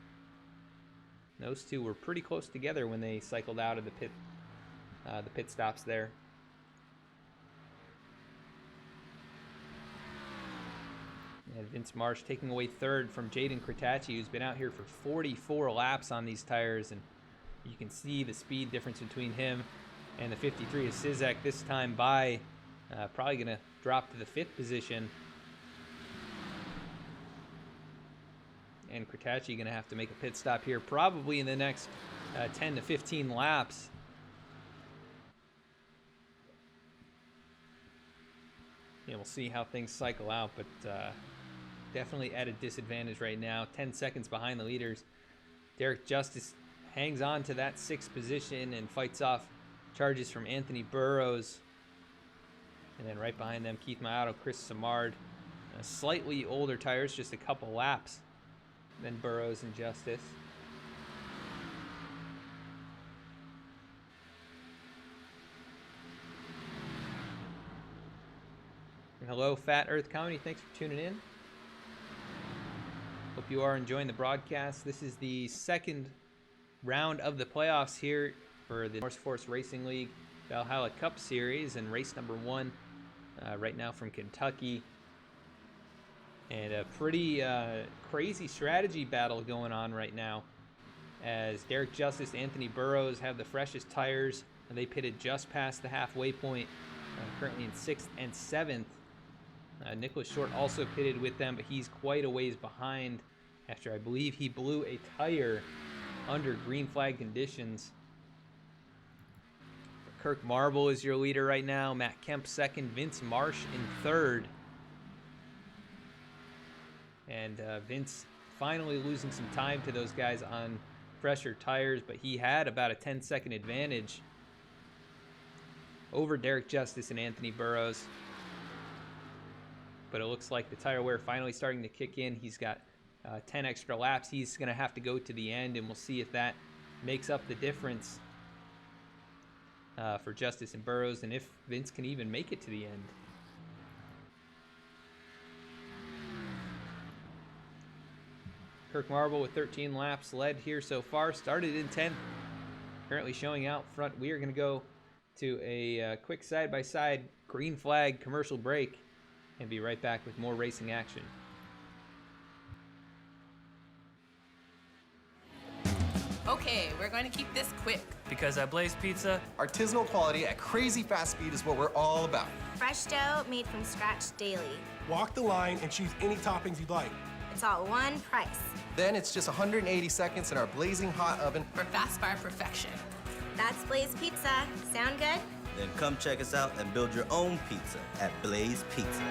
Those two were pretty close together when they cycled out of the pit stops there. And Vince Marsh taking away third from Jaden Kretacci, who's been out here for 44 laps on these tires, and you can see the speed difference between him and the 53 of Sizek this time by. Probably going to drop to the 5th position. And Kretacci going to have to make a pit stop here probably in the next 10 to 15 laps. Yeah, we'll see how things cycle out, but definitely at a disadvantage right now. 10 seconds behind the leaders. Derek Justice hangs on to that 6th position and fights off charges from Anthony Burrows. And then right behind them, Keith Maotto, Chris Samard. Slightly older tires, just a couple laps than Burrows and Justice. And hello, Fat Earth Comedy. Thanks for tuning in. Hope you are enjoying the broadcast. This is the second round of the playoffs here for the NorseForce Racing League Valhalla Cup Series, and race number 1 right now from Kentucky. And a pretty crazy strategy battle going on right now, as Derek Justice, Anthony Burrows have the freshest tires, and they pitted just past the halfway point, currently in 6th and 7th. Nicholas Short also pitted with them, but he's quite a ways behind after I believe he blew a tire under green flag conditions. Kirk Marble is your leader right now. Matt Kemp 2nd, Vince Marsh in 3rd. And Vince finally losing some time to those guys on fresher tires, but he had about a 10-second advantage over Derek Justice and Anthony Burrows. But it looks like the tire wear finally starting to kick in. He's got 10 extra laps. He's going to have to go to the end, and we'll see if that makes up the difference for Justice and Burrows, and if Vince can even make it to the end. Kirk Marble with 13 laps led here so far. Started in 10th. Currently showing out front. We are going to go to a quick side-by-side green flag commercial break and be right back with more racing action. Okay, we're going to keep this quick. Because at Blaze Pizza, Artisanal quality at crazy fast speed is what we're all about. Fresh dough made from scratch daily. Walk the line and choose any toppings you'd like. It's all one price. Then it's just 180 seconds in our blazing hot oven. For fast fire perfection. That's Blaze Pizza. Sound good? Then come check us out and build your own pizza at Blaze Pizza.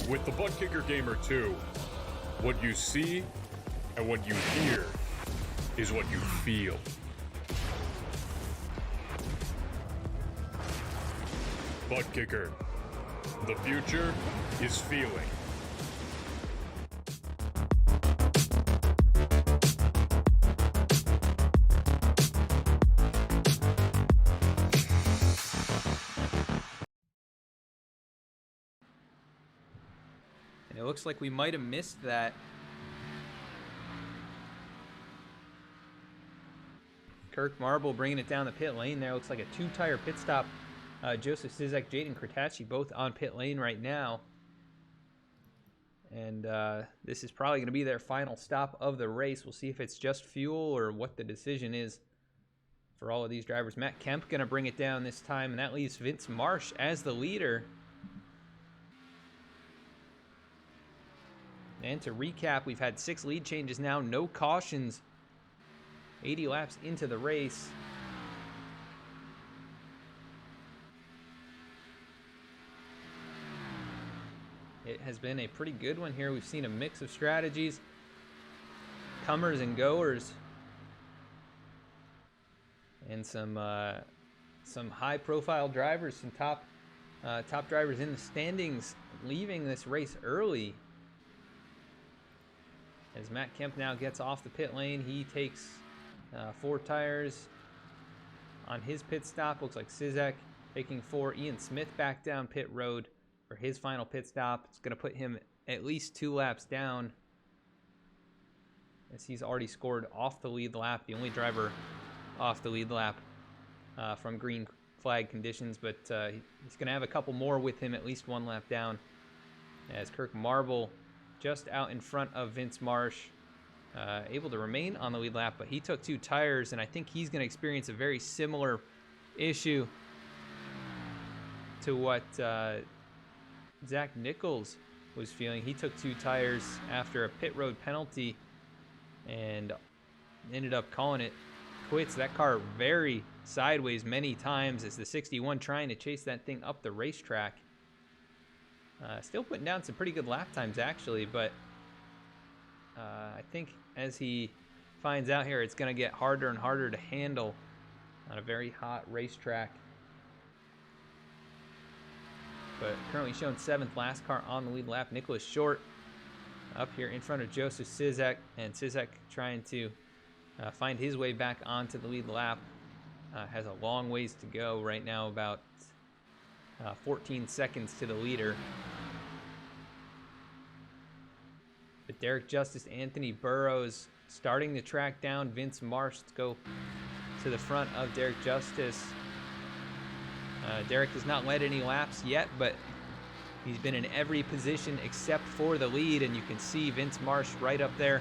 With the ButtKicker Gamer 2, what you see and what you hear is what you feel. ButtKicker, the future is feeling. It looks like we might have missed that. Kirk Marble bringing it down the pit lane there. Looks like a 2-tire pit stop. Joseph Sizek, Jaden Kratachi both on pit lane right now. And this is probably going to be their final stop of the race. We'll see if it's just fuel or what the decision is for all of these drivers. Matt Kemp going to bring it down this time, and that leaves Vince Marsh as the leader. And to recap, we've had 6 lead changes now, no cautions. 80 laps into the race. It has been a pretty good one here. We've seen a mix of strategies, comers and goers, and some high-profile drivers, some top drivers in the standings leaving this race early. As Matt Kemp now gets off the pit lane, he takes 4 tires on his pit stop. Looks like Sizek taking 4. Ian Smith back down pit road for his final pit stop. It's going to put him at least 2 laps down, as he's already scored off the lead lap, the only driver off the lead lap from green flag conditions, but he's going to have a couple more with him, at least 1 lap down, as Kirk Marble just out in front of Vince Marsh, able to remain on the lead lap, but he took 2 tires, and I think he's going to experience a very similar issue to what Zach Nichols was feeling. He took 2 tires after a pit road penalty and ended up calling it quits. That car very sideways many times as the 61 trying to chase that thing up the racetrack. Still putting down some pretty good lap times, actually, but I think as he finds out here, it's going to get harder and harder to handle on a very hot racetrack. But currently shown 7th, last car on the lead lap. Nicholas Short up here in front of Joseph Sizek, and Sizek trying to find his way back onto the lead lap. Has a long ways to go right now, about 14 seconds to the leader. But Derek Justice, Anthony Burrows starting to track down Vince Marsh. Let's go to the front of Derek Justice. Derek has not led any laps yet, but he's been in every position except for the lead, and you can see Vince Marsh right up there,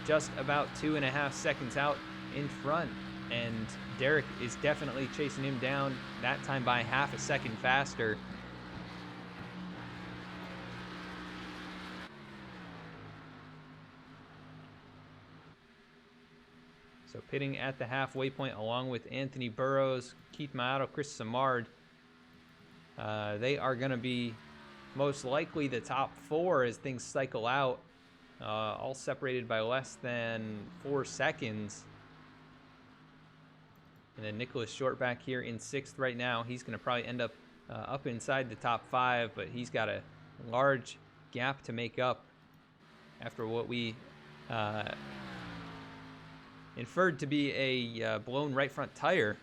just about 2.5 seconds out in front, and Derek is definitely chasing him down, that time by half a second faster. So pitting at the halfway point along with Anthony Burrows, Keith Maotto, Chris Samard. They are going to be most likely the top 4 as things cycle out, all separated by less than 4 seconds. And then Nicholas Short back here in 6th right now. He's going to probably end up up inside the top 5, but he's got a large gap to make up after what we inferred to be a blown right front tire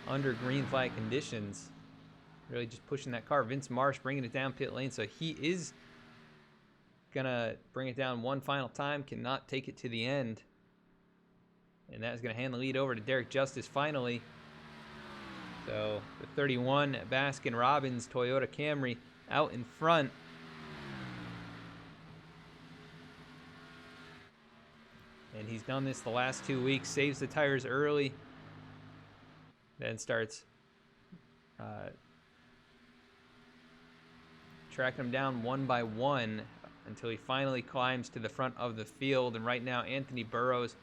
under green flag conditions. Really just pushing that car. Vince Marsh bringing it down pit lane, so he is gonna bring it down one final time, cannot take it to the end, and that is gonna hand the lead over to Derek Justice finally. So the 31 Baskin Robbins Toyota Camry out in front. And he's done this the last 2 weeks, saves the tires early, then starts tracking them down one by one until he finally climbs to the front of the field. And right now, Anthony Burrows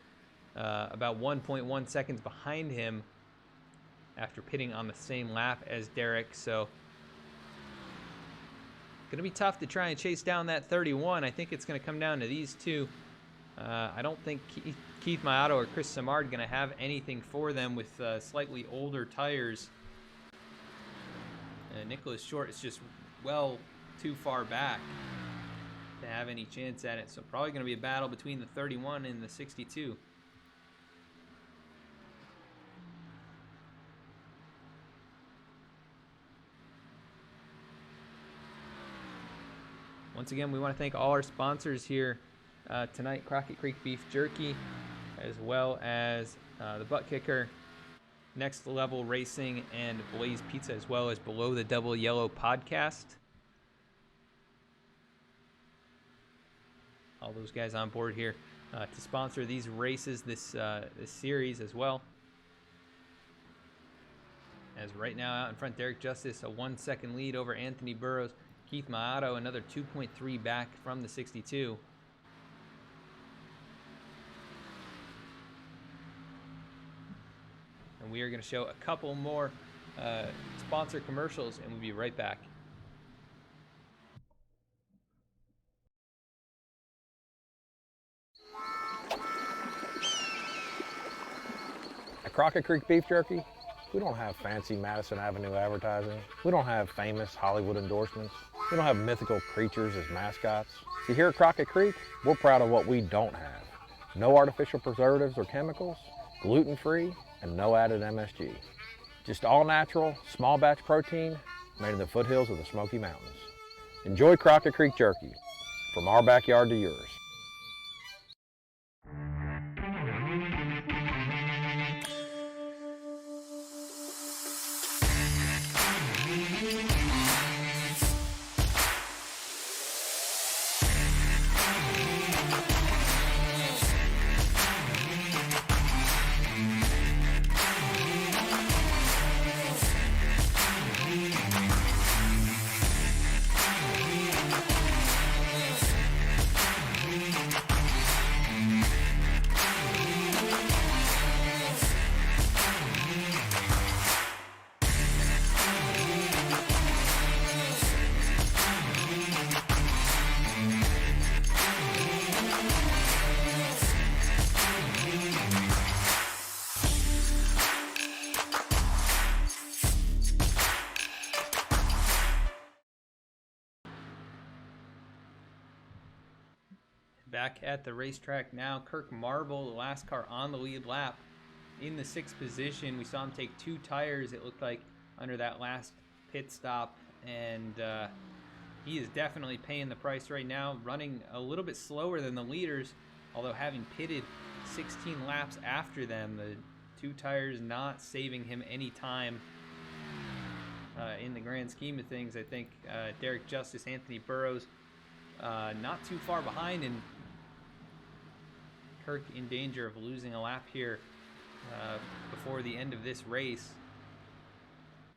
about 1.1 seconds behind him after pitting on the same lap as Derek. So going to be tough to try and chase down that 31. I think it's going to come down to these two. I don't think Keith Maotto or Chris Samard going to have anything for them with slightly older tires. Nicholas Short is just well too far back to have any chance at it. So probably going to be a battle between the 31 and the 62. Once again, we want to thank all our sponsors here tonight, Crockett Creek Beef Jerky, as well as the ButtKicker, Next Level Racing, and Blaze Pizza, as well as Below the Double Yellow podcast. All those guys on board here to sponsor these races, this series as well. As right now out in front, Derek Justice, a 1 second lead over Anthony Burrows. Keith Maato, another 2.3 back from the 62. And we are going to show a couple more sponsor commercials, and we'll be right back. At Crockett Creek Beef Jerky, we don't have fancy Madison Avenue advertising. We don't have famous Hollywood endorsements. We don't have mythical creatures as mascots. See, here at Crockett Creek, we're proud of what we don't have. No artificial preservatives or chemicals, gluten-free, and no added MSG. Just all natural, small batch protein made in the foothills of the Smoky Mountains. Enjoy Crockett Creek Jerky, from our backyard to yours. Back at the racetrack now, Kirk Marble, the last car on the lead lap, in the 6th position. We saw him take 2 tires, it looked like, under that last pit stop, and he is definitely paying the price right now, running a little bit slower than the leaders, although having pitted 16 laps after them. The 2 tires not saving him any time in the grand scheme of things. I think Derek Justice, Anthony Burrows, not too far behind, and Kirk in danger of losing a lap here before the end of this race.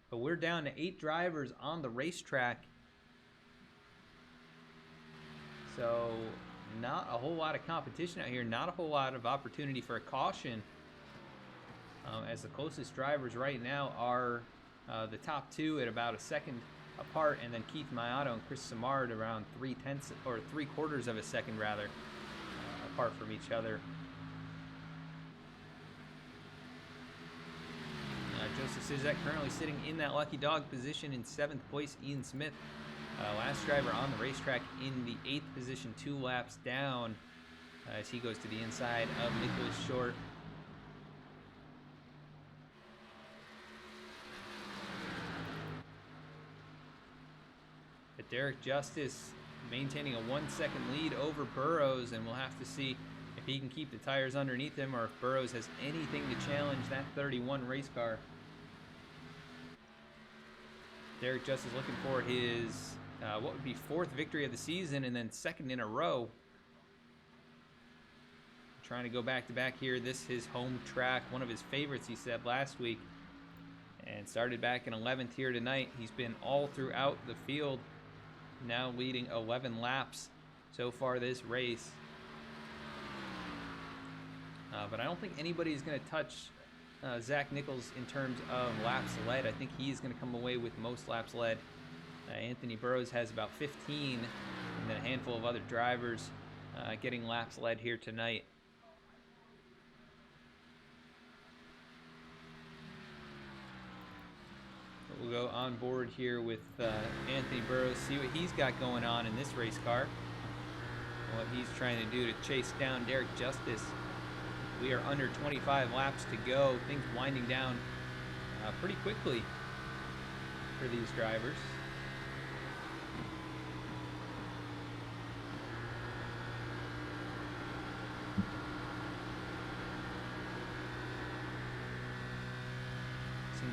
But we're down to 8 drivers on the racetrack, so not a whole lot of competition out here, not a whole lot of opportunity for a caution, as the closest drivers right now are the top 2 at about a second apart, and then Keith Maato and Chris Simard around 3/4 of a second rather apart from each other. Joseph Sizek currently sitting in that lucky dog position in 7th place. Ian Smith, last driver on the racetrack, in the 8th position, 2 laps down as he goes to the inside of Nicholas Short. But Derek Justice maintaining a 1 second lead over Burrows, and we'll have to see if he can keep the tires underneath him or if Burrows has anything to challenge that 31 race car. Derek Justice looking for his what would be 4th victory of the season, and then 2nd in a row. Trying to go back-to-back here. This is his home track, one of his favorites, he said last week, and started back in 11th here tonight. He's been all throughout the field, now leading 11 laps so far this race. But I don't think anybody's going to touch Zach Nichols in terms of laps led. I think he's going to come away with most laps led. Anthony Burrows has about 15, and then a handful of other drivers getting laps led here tonight. We'll go on board here with Anthony Burrows, see what he's got going on in this race car, what he's trying to do to chase down Derek Justice. We are under 25 laps to go, things winding down pretty quickly for these drivers.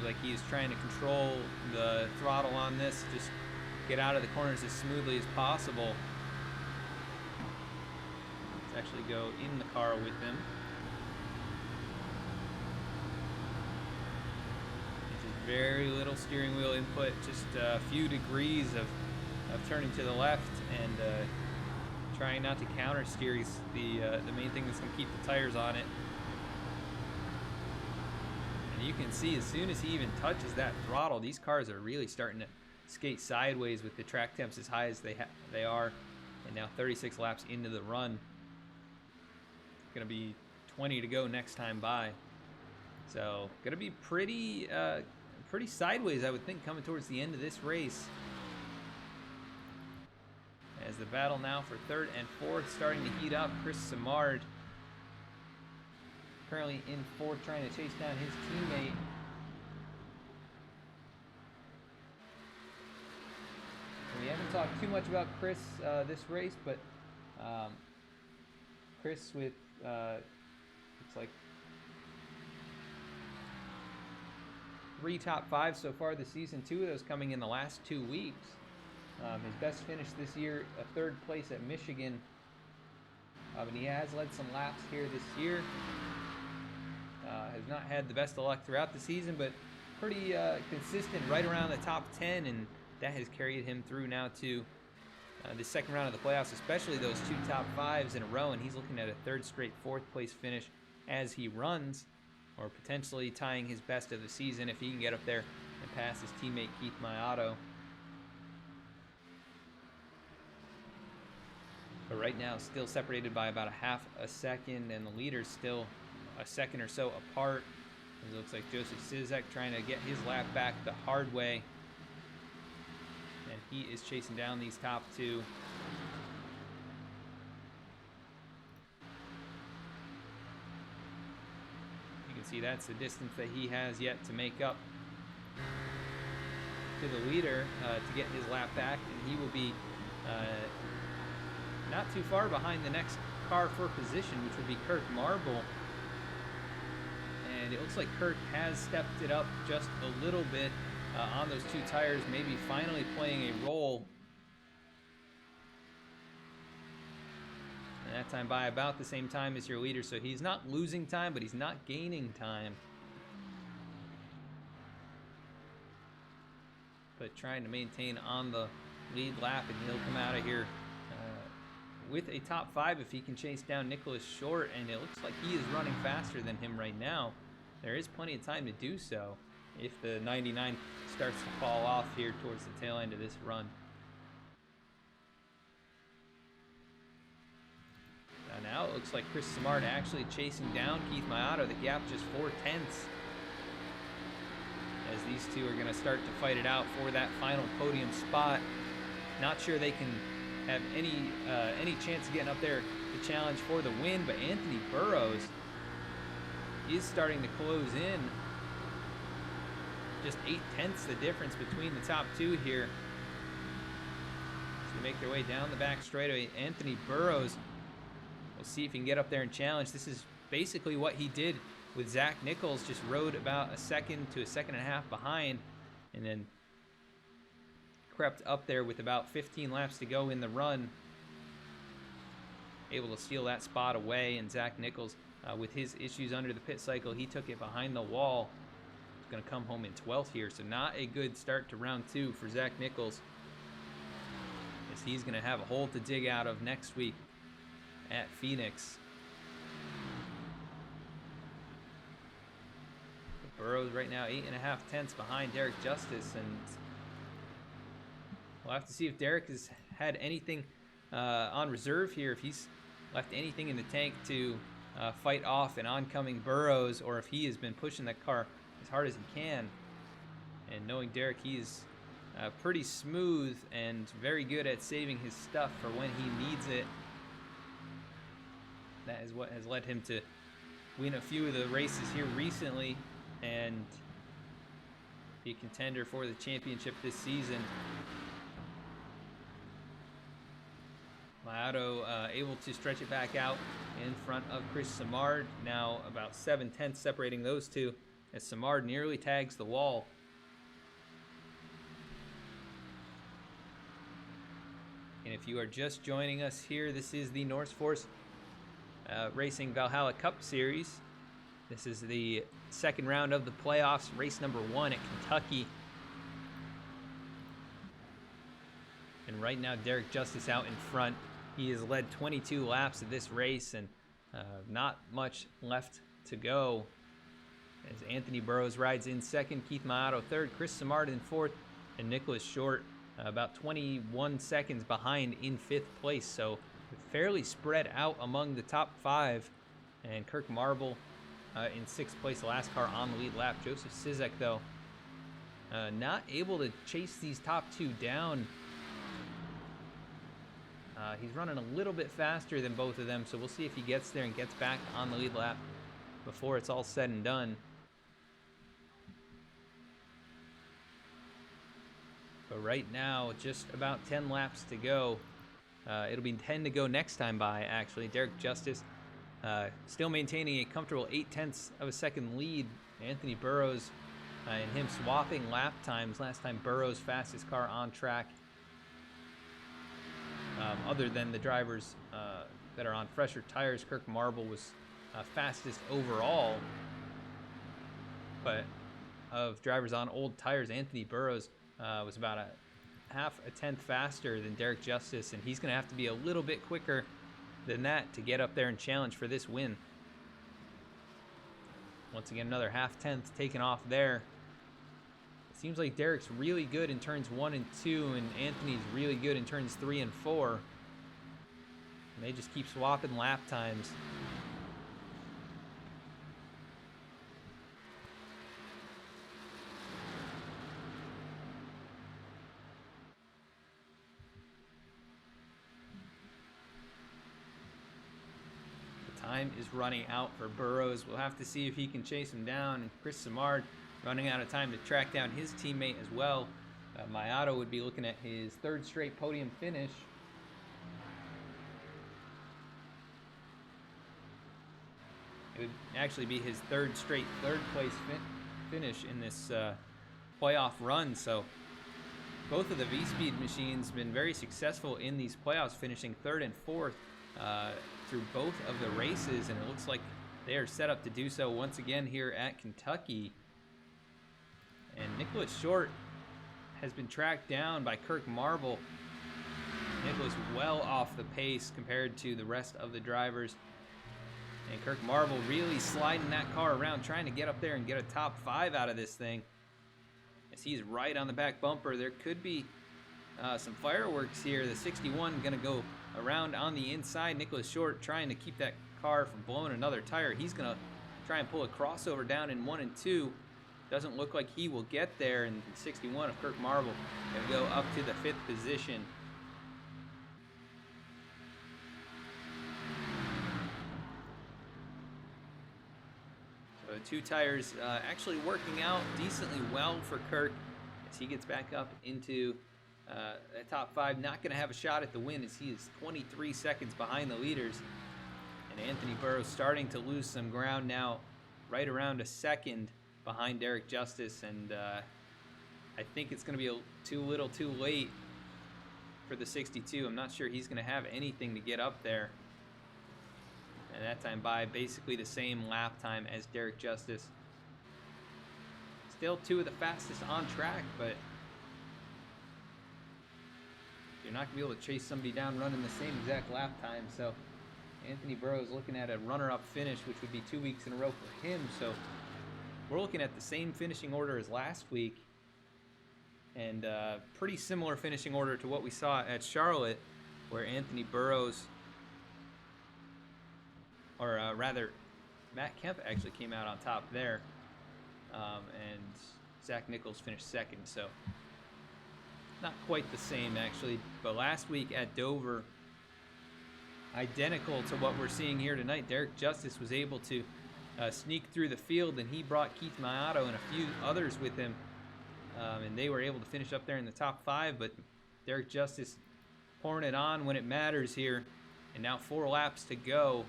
like he is trying to control the throttle on this, just get out of the corners as smoothly as possible. Let's actually go in the car with him. Very little steering wheel input, just a few degrees of turning to the left, and trying not to counter steer is the main thing that's going to keep the tires on it. And you can see as soon as he even touches that throttle, these cars are really starting to skate sideways with the track temps as high as they are. And now 36 laps into the run. Going to be 20 to go next time by. So going to be pretty sideways, I would think, coming towards the end of this race. As the battle now for third and fourth starting to heat up. Chris Simard currently in fourth, trying to chase down his teammate. We haven't talked too much about Chris this race, but Chris with looks like 3 top 5s so far this season, 2 of those coming in the last 2 weeks. His best finish this year, a 3rd place at Michigan. And he has led some laps here this year. Has not had the best of luck throughout the season, but pretty consistent right around the top 10, and that has carried him through now to the second round of the playoffs, especially those 2 top 5s in a row, and he's looking at a 3rd straight 4th place finish as he runs, or potentially tying his best of the season if he can get up there and pass his teammate Keith Maiato. But right now, still separated by about a half a second, and the leader's still a second or so apart. It looks like Joseph Sizek trying to get his lap back the hard way, and he is chasing down these top 2. You can see that's the distance that he has yet to make up to the leader to get his lap back, and he will be not too far behind the next car for position, which would be Kirk Marble. And it looks like Kirk has stepped it up just a little bit on those 2 tires, maybe finally playing a role. And that time by about the same time as your leader, so he's not losing time, but he's not gaining time. But trying to maintain on the lead lap, and he'll come out of here with a top 5 if he can chase down Nicholas Short, and it looks like he is running faster than him right now. There is plenty of time to do so if the 99 starts to fall off here towards the tail end of this run. Now it looks like Chris Simard actually chasing down Keith Maiato. The gap just 4 tenths as these two are going to start to fight it out for that final podium spot. Not sure they can have any chance of getting up there to challenge for the win, but Anthony Burrows is starting to close in. Just 8 tenths the difference between the top 2 here. So they make their way down the back straightaway. Anthony Burrows, we'll see if he can get up there and challenge. This is basically what he did with Zach Nichols, just rode about a second to a second and a half behind, and then crept up there with about 15 laps to go in the run, able to steal that spot away. And Zach Nichols, with his issues under the pit cycle, he took it behind the wall. He's going to come home in 12th here, so not a good start to round 2 for Zach Nichols, as he's going to have a hole to dig out of next week at Phoenix. Burrows right now 8.5 tenths behind Derek Justice, and we'll have to see if Derek has had anything on reserve here, if he's left anything in the tank to fight off an oncoming Burrows, or if he has been pushing that car as hard as he can. And knowing Derek, he's pretty smooth and very good at saving his stuff for when he needs it. That is what has led him to win a few of the races here recently and be a contender for the championship this season. Maiato able to stretch it back out in front of Chris Simard. Now about 7 tenths separating those two as Samard nearly tags the wall. And if you are just joining us here, this is the NorseForce Racing Valhalla Cup Series. This is the second round of the playoffs, race number 1 at Kentucky. And right now, Derek Justice out in front. He has led 22 laps of this race, and not much left to go. As Anthony Burrows rides in second, Keith Maato third, Chris Samard in fourth, and Nicholas Short about 21 seconds behind in fifth place. So fairly spread out among the top 5. And Kirk Marble in sixth place, the last car on the lead lap. Joseph Sizek, though, not able to chase these top 2 down. He's running a little bit faster than both of them, so we'll see if he gets there and gets back on the lead lap before it's all said and done. But right now, just about 10 laps to go. It'll be 10 to go next time by, actually. Derek Justice still maintaining a comfortable 0.8 of a second lead. Anthony Burrows and him swapping lap times. Last time, Burrows' fastest car on track. Other than the drivers that are on fresher tires, Kirk Marble was fastest overall. But of drivers on old tires, Anthony Burrows was about a half a tenth faster than Derek Justice, and he's going to have to be a little bit quicker than that to get up there and challenge for this win. Once again, another half tenth taken off there. It seems like Derek's really good in turns 1 and 2, and Anthony's really good in turns 3 and 4. And they just keep swapping lap times. Time is running out for Burrows. We'll have to see if he can chase him down. And Chris Samard running out of time to track down his teammate as well. Maato would be looking at his 3rd straight podium finish. It would actually be his 3rd straight 3rd place finish in this playoff run. So both of the V-Speed machines been very successful in these playoffs, finishing 3rd and 4th through both of the races, and it looks like they are set up to do so once again here at Kentucky. And Nicholas Short has been tracked down by Kirk Marble. Nicholas well off the pace compared to the rest of the drivers. And Kirk Marble really sliding that car around, trying to get up there and get a top 5 out of this thing. As he's right on the back bumper, there could be some fireworks here. The 61 going to go around on the inside. Nicholas Short trying to keep that car from blowing another tire. He's going to try and pull a crossover down in 1 and 2. Doesn't look like he will get there, and the 61 of Kirk Marble going to go up to the 5th position. So 2 tires actually working out decently well for Kirk as he gets back up into the top 5. Not going to have a shot at the win as he is 23 seconds behind the leaders. And Anthony Burrows starting to lose some ground now, right around a second behind Derek Justice. And I think it's going to be too little too late for the 62. I'm not sure he's going to have anything to get up there. And that time by basically the same lap time as Derek Justice. Still 2 of the fastest on track, but you're not going to be able to chase somebody down running the same exact lap time. So Anthony Burrows looking at a runner-up finish, which would be 2 weeks in a row for him. So we're looking at the same finishing order as last week, and pretty similar finishing order to what we saw at Charlotte, where Anthony Burrows, or rather, Matt Kemp actually came out on top there, and Zach Nichols finished second. So not quite the same, actually. But last week at Dover, identical to what we're seeing here tonight, Derek Justice was able to sneak through the field, and he brought Keith Maato and a few others with him, and they were able to finish up there in the top 5. But Derek Justice pouring it on when it matters here, and now 4 laps to go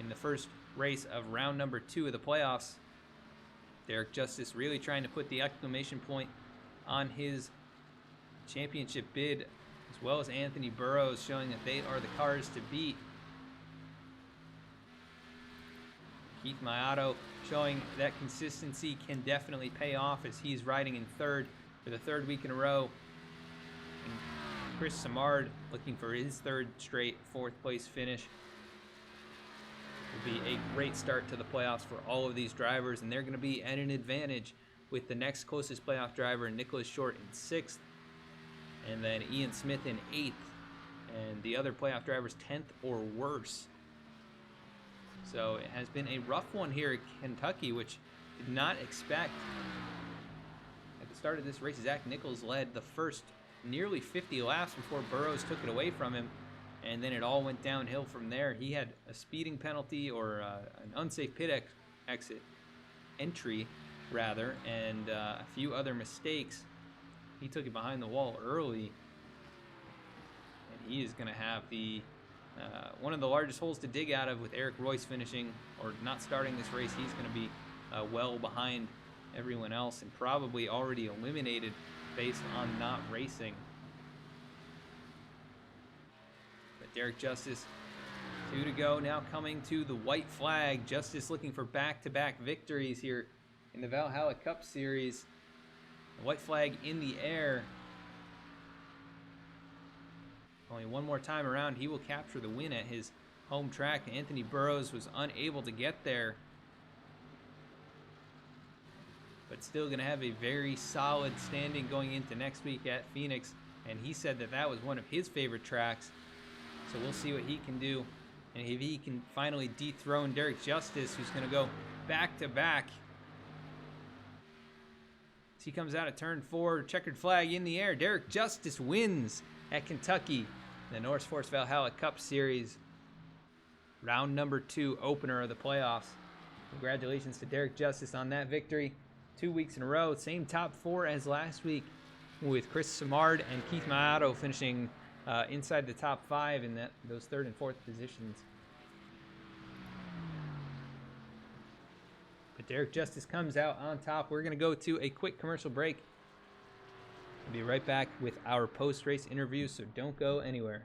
in the first race of round number 2 of the playoffs. Derek Justice really trying to put the exclamation point on his championship bid, as well as Anthony Burrows, showing that they are the cars to beat. Keith Mayato showing that consistency can definitely pay off as he's riding in third for the third week in a row. And Chris Samard looking for his third straight fourth place finish. Will be a great start to the playoffs for all of these drivers, and they're going to be at an advantage with the next closest playoff driver, Nicholas Short, in 6th, and then Ian Smith in 8th, and the other playoff drivers 10th or worse. So it has been a rough one here at Kentucky, which did not expect. At the start of this race, Zach Nichols led the first nearly 50 laps before Burrows took it away from him, and then it all went downhill from there. He had a speeding penalty, or an unsafe pit entry, and a few other mistakes. He took it behind the wall early, and he is going to have the one of the largest holes to dig out of with Eric Royce finishing or not starting this race. He's going to be well behind everyone else and probably already eliminated based on not racing. But Derek Justice, 2 to go now, coming to the white flag. Justice looking for back-to-back victories here in the Valhalla Cup Series. The white flag in the air. Only one more time around, he will capture the win at his home track. Anthony Burrows was unable to get there, but still going to have a very solid standing going into next week at Phoenix, and he said that that was one of his favorite tracks. So we'll see what he can do, and if he can finally dethrone Derek Justice, who's going to go back-to-back. As he comes out of turn 4, checkered flag in the air. Derek Justice wins at Kentucky, the NorseForce Valhalla Cup Series, round number 2 opener of the playoffs. Congratulations to Derek Justice on that victory. 2 weeks in a row, same top 4 as last week, with Chris Samard and Keith Mayato finishing inside the top 5 in those 3rd and 4th positions. But Derek Justice comes out on top. We're going to go to a quick commercial break. We'll be right back with our post-race interview, so don't go anywhere.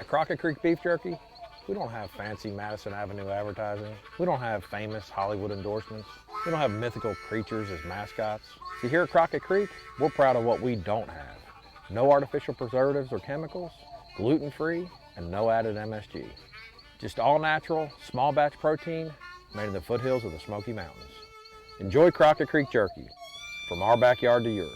Crockett Creek Beef Jerky, we don't have fancy Madison Avenue advertising. We don't have famous Hollywood endorsements. We don't have mythical creatures as mascots. See, here at Crockett Creek, we're proud of what we don't have. No artificial preservatives or chemicals, gluten-free, and no added MSG. Just all natural, small batch protein made in the foothills of the Smoky Mountains. Enjoy Crockett Creek Jerky, from our backyard to yours.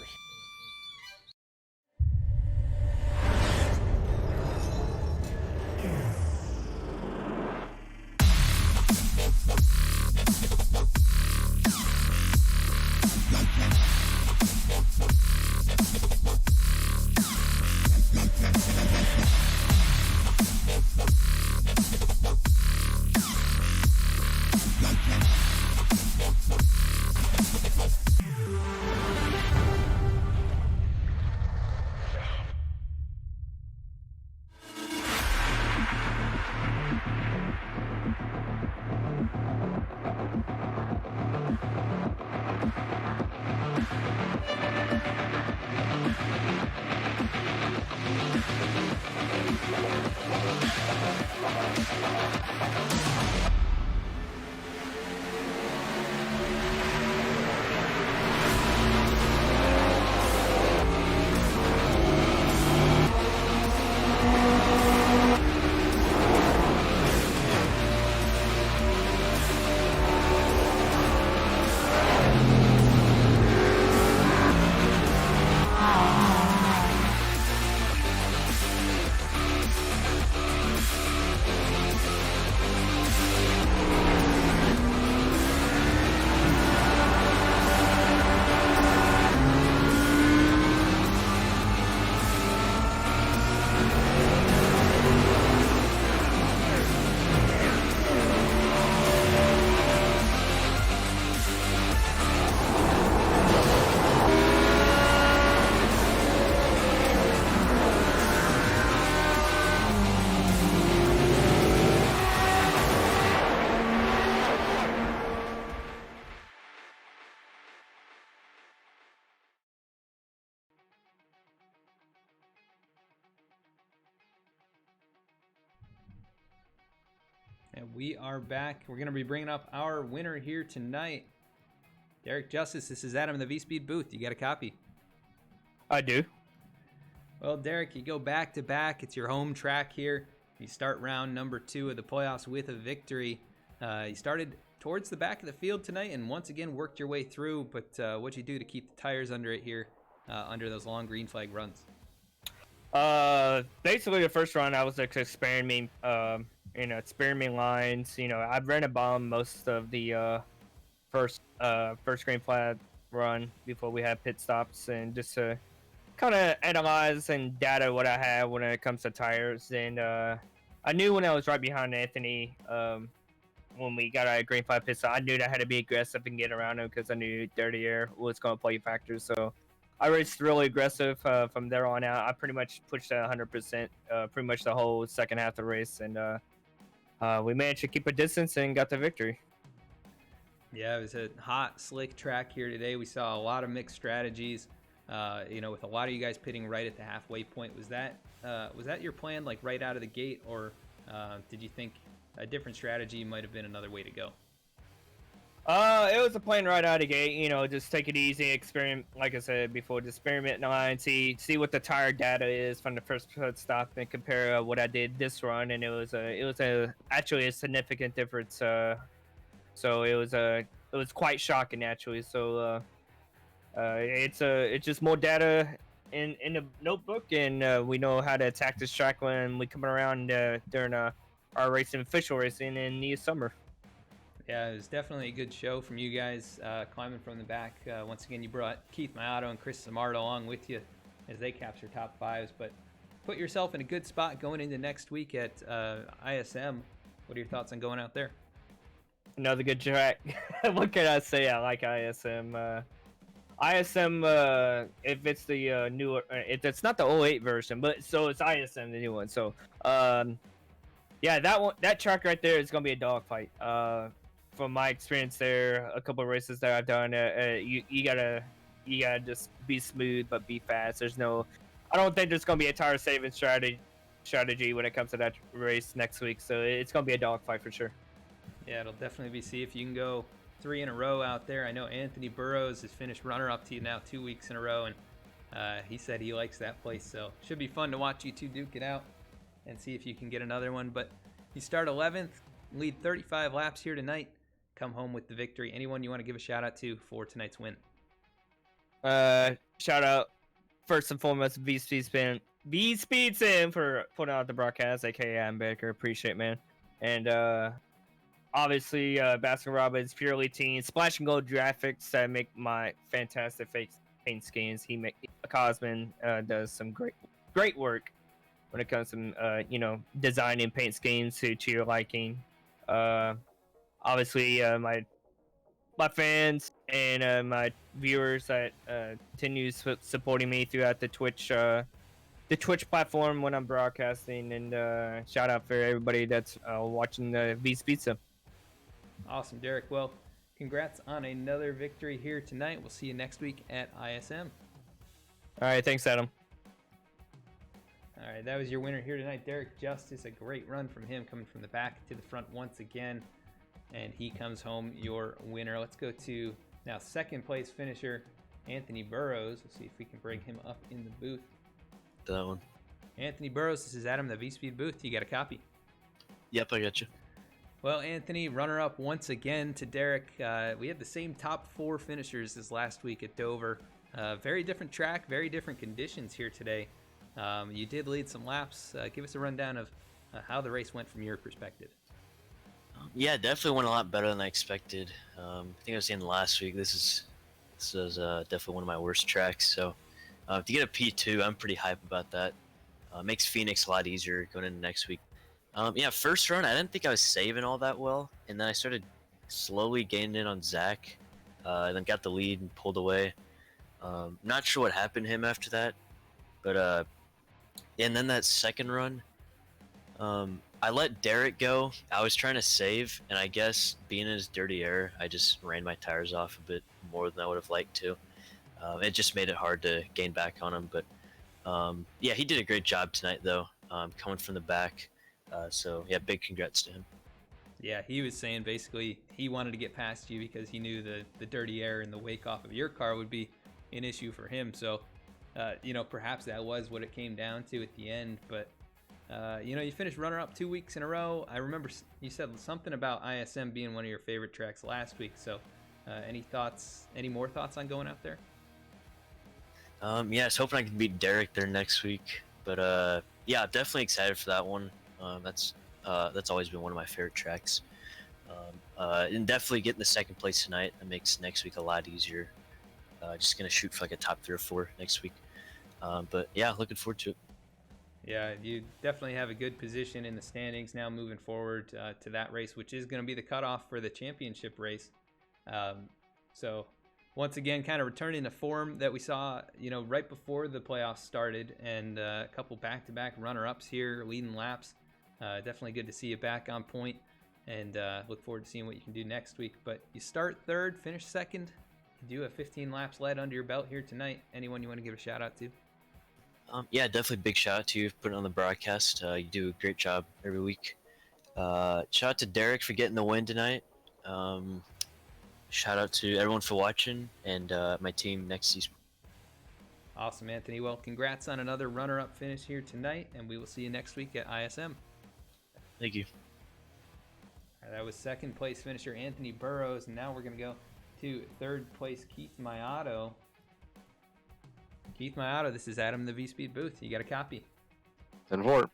And we are back. We're going to be bringing up our winner here tonight. Derek Justice, this is Adam in the V-Speed booth. You got a copy? I do. Well, Derek, you go back-to-back. It's your home track here. You start round number 2 of the playoffs with a victory. You started towards the back of the field tonight and once again worked your way through, but what'd you do to keep the tires under it here, under those long green flag runs? Basically the first run I was like experimenting lines. I've ran a bomb most of the first green flag run before we had pit stops, and just to kind of analyze and data what I have when it comes to tires. And I knew when I was right behind Anthony, when we got out of green flag pit stop, I knew that I had to be aggressive and get around him because I knew dirty air was going to play a factor. So I raced really aggressive from there on out. I pretty much pushed at 100% pretty much the whole second half of the race, and we managed to keep a distance and got the victory. Yeah, it was a hot, slick track here today. We saw a lot of mixed strategies, with a lot of you guys pitting right at the halfway point. Was that your plan, like right out of the gate, or did you think a different strategy might have been another way to go? It was a plan right out of the gate. Just take it easy, experiment. Like I said before, just experiment in the line, see what the tire data is from the first pit stop, and compare what I did this run. And it was actually a significant difference. So it was quite shocking actually. So it's just more data in the notebook, and we know how to attack this track when we come around during our racing, official racing in the summer. Yeah, it was definitely a good show from you guys, climbing from the back. Once again, you brought Keith Maotto and Chris Samardo along with you as they capture top fives, but put yourself in a good spot going into next week at ISM. What are your thoughts on going out there? Another good track. What can I say? I like ISM. ISM, if it's the newer, it's not the 08 version, but so it's ISM, the new one. So, yeah, that track right there is gonna be a dogfight. From my experience there, a couple of races that I've done, you gotta just be smooth but be fast. I don't think there's gonna be a tire saving strategy when it comes to that race next week. So it's gonna be a dogfight for sure. Yeah, it'll definitely be see if you can go 3 in a row out there. I know Anthony Burrows has finished runner-up to you now 2 weeks in a row, and he said he likes that place. So should be fun to watch you two duke it out and see if you can get another one. But you start 11th, lead 35 laps here tonight, come home with the victory. Anyone you want to give a shout out to for tonight's win? Shout out first and foremost V-Speed Sim for putting out the broadcast, aka I'm Baker. Appreciate it, man. And obviously Baskin Robbins, Purely Teen, Splash and Gold graphics that make my fantastic paint skins. Cosman does some great work when it comes to designing paint schemes to your liking. Obviously my fans and my viewers that continue supporting me throughout the Twitch platform when I'm broadcasting, and shout out for everybody that's watching the V's Pizza. Awesome, Derek. Well, congrats on another victory here tonight. We'll see you next week at ISM. All right, thanks, Adam. All right, that was your winner here tonight, Derek Justice. A great run from him, coming from the back to the front once again, and he comes home your winner. Let's go to now second place finisher Anthony Burrows. Let's see if we can bring him up in the booth. That one. Anthony Burrows, this is Adam, the V-Speed booth. You got a copy? Yep, I got you. Well, Anthony, runner-up once again to Derek. We had the same top 4 finishers as last week at Dover. Very different track, very different conditions here today. You did lead some laps. Give us a rundown of how the race went from your perspective. Yeah, definitely went a lot better than I expected. I think I was saying last week, this was definitely one of my worst tracks. So to get a P2, I'm pretty hype about that. Makes Phoenix a lot easier going into next week. Yeah, first run, I didn't think I was saving all that well, and then I started slowly gaining in on Zach, and then got the lead and pulled away. Not sure what happened to him after that, but yeah, and then that second run, I let Derek go. I was trying to save, and I guess being in his dirty air, I just ran my tires off a bit more than I would have liked to. It just made it hard to gain back on him, but yeah, he did a great job tonight, though, coming from the back. So yeah, big congrats to him. Yeah, he was saying basically he wanted to get past you because he knew the dirty air and the wake off of your car would be an issue for him. So, perhaps that was what it came down to at the end. But, you finished runner-up 2 weeks in a row. I remember you said something about ISM being one of your favorite tracks last week. So, any more thoughts on going out there? Yeah, I was hoping I could beat Derek there next week. But, yeah, I'm definitely excited for that one. That's always been one of my favorite tracks. And definitely getting the second place tonight, that makes next week a lot easier. Just going to shoot for like a top 3 or 4 next week. But yeah, looking forward to it. Yeah, you definitely have a good position in the standings now moving forward to that race, which is going to be the cutoff for the championship race. So once again, kind of returning to form that we saw, right before the playoffs started, and a couple back-to-back runner-ups here, leading laps. Definitely good to see you back on point, and look forward to seeing what you can do next week. But you start third, finish second. You do have 15 laps led under your belt here tonight. Anyone you want to give a shout out to? Yeah, definitely big shout out to you for putting on the broadcast. You do a great job every week. Shout out to Derek for getting the win tonight. Shout out to everyone for watching, and my team next season. Awesome, Anthony. Well, congrats on another runner-up finish here tonight, and we will see you next week at ISM. Thank you. All right, that was second place finisher Anthony Burrows, and now we're going to go to third place Keith Mayato. Keith Mayato, this is Adam in the V-Speed booth. You got a copy? 10-4.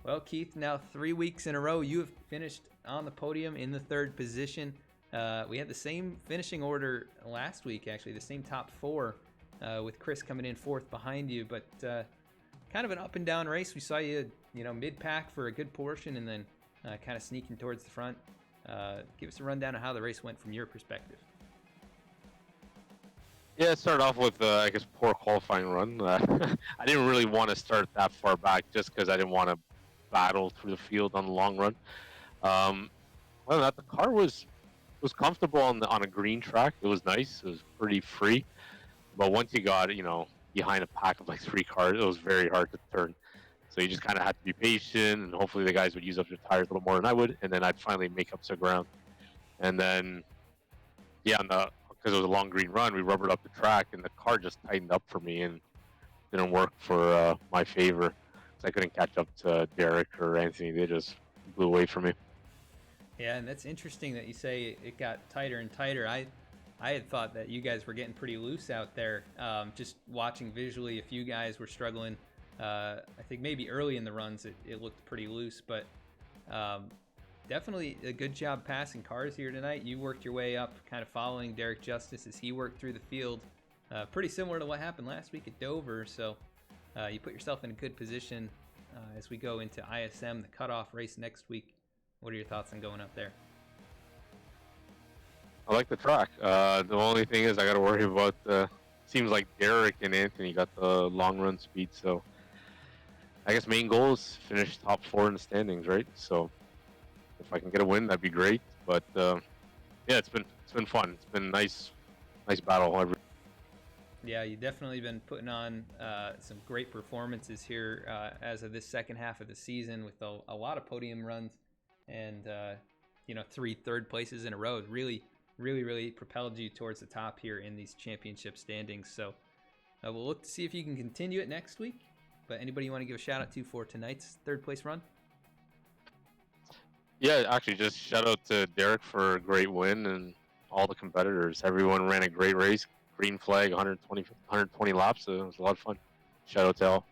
Well, Keith, now 3 weeks in a row, you have finished on the podium in the third position. We had the same finishing order last week, actually, the same top 4, with Chris coming in 4th behind you. But kind of an up and down race. We saw you, mid-pack for a good portion, and then kind of sneaking towards the front. Give us a rundown of how the race went from your perspective. Yeah, it started off with, poor qualifying run. I didn't really want to start that far back just because I didn't want to battle through the field on the long run. Other than that, the car was comfortable on a green track. It was nice. It was pretty free. But once you got, behind a pack of like 3 cars, it was very hard to turn. So you just kind of had to be patient, and hopefully the guys would use up their tires a little more than I would, and then I'd finally make up some ground. And then, yeah, because it was a long green run, we rubbered up the track, and the car just tightened up for me and didn't work for my favor. So I couldn't catch up to Derek or Anthony. They just blew away from me. Yeah, and that's interesting that you say it got tighter and tighter. I had thought that you guys were getting pretty loose out there. Just watching visually, a few guys were struggling. I think maybe early in the runs it looked pretty loose, but definitely a good job passing cars here tonight. You worked your way up, kind of following Derek Justice as he worked through the field. Pretty similar to what happened last week at Dover, so you put yourself in a good position as we go into ISM, the cutoff race next week. What are your thoughts on going up there? I like the track. The only thing is I got to worry about seems like Derek and Anthony got the long run speed, so I guess main goal is finish top 4 in the standings, right? So if I can get a win, that'd be great. But yeah, it's been fun. It's been nice battle. Yeah, you've definitely been putting on some great performances here as of this second half of the season with a lot of podium runs and 3 third places in a row. Really propelled you towards the top here in these championship standings. So we'll look to see if you can continue it next week. But anybody you want to give a shout out to for tonight's third place run? Yeah, actually, just shout out to Derek for a great win and all the competitors. Everyone ran a great race. Green flag, 120 laps. So it was a lot of fun. Shout out to all.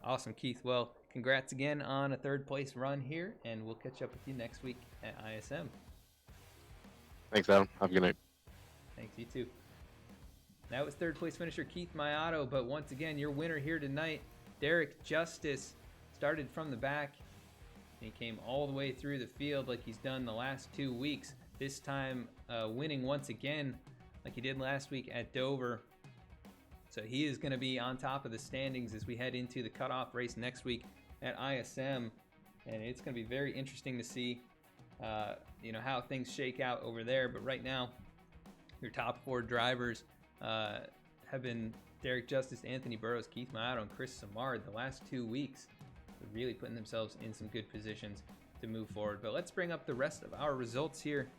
Awesome, Keith. Well, congrats again on a third place run here, and we'll catch up with you next week at ISM. Thanks, Adam. Have a good night. Thanks, you too. That was third place finisher Keith Mayato, but once again, your winner here tonight, Derek Justice, started from the back. He came all the way through the field like he's done the last 2 weeks, this time winning once again like he did last week at Dover. So he is going to be on top of the standings as we head into the cutoff race next week at ISM, and it's going to be very interesting to see how things shake out over there. But right now, your top 4 drivers have been Derek Justice, Anthony Burrows, Keith Mayato, and Chris Samard the last 2 weeks. They're really putting themselves in some good positions. to move forward. But let's bring up the rest of our results here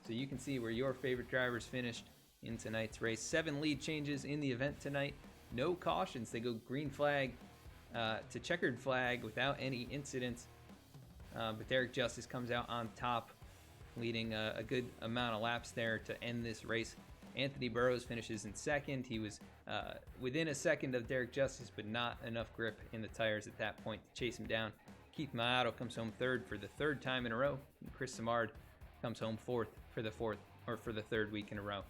so you can see where your favorite drivers finished in tonight's race. 7 lead changes in the event tonight. No cautions. They go green flag to checkered flag without any incidents. But Derek Justice comes out on top, leading a good amount of laps there to end this race. Anthony Burrows finishes in second. He was within a second of Derek Justice, but not enough grip in the tires at that point to chase him down. Keith Maato comes home third for the third time in a row. And Chris Simard comes home fourth for the third week in a row.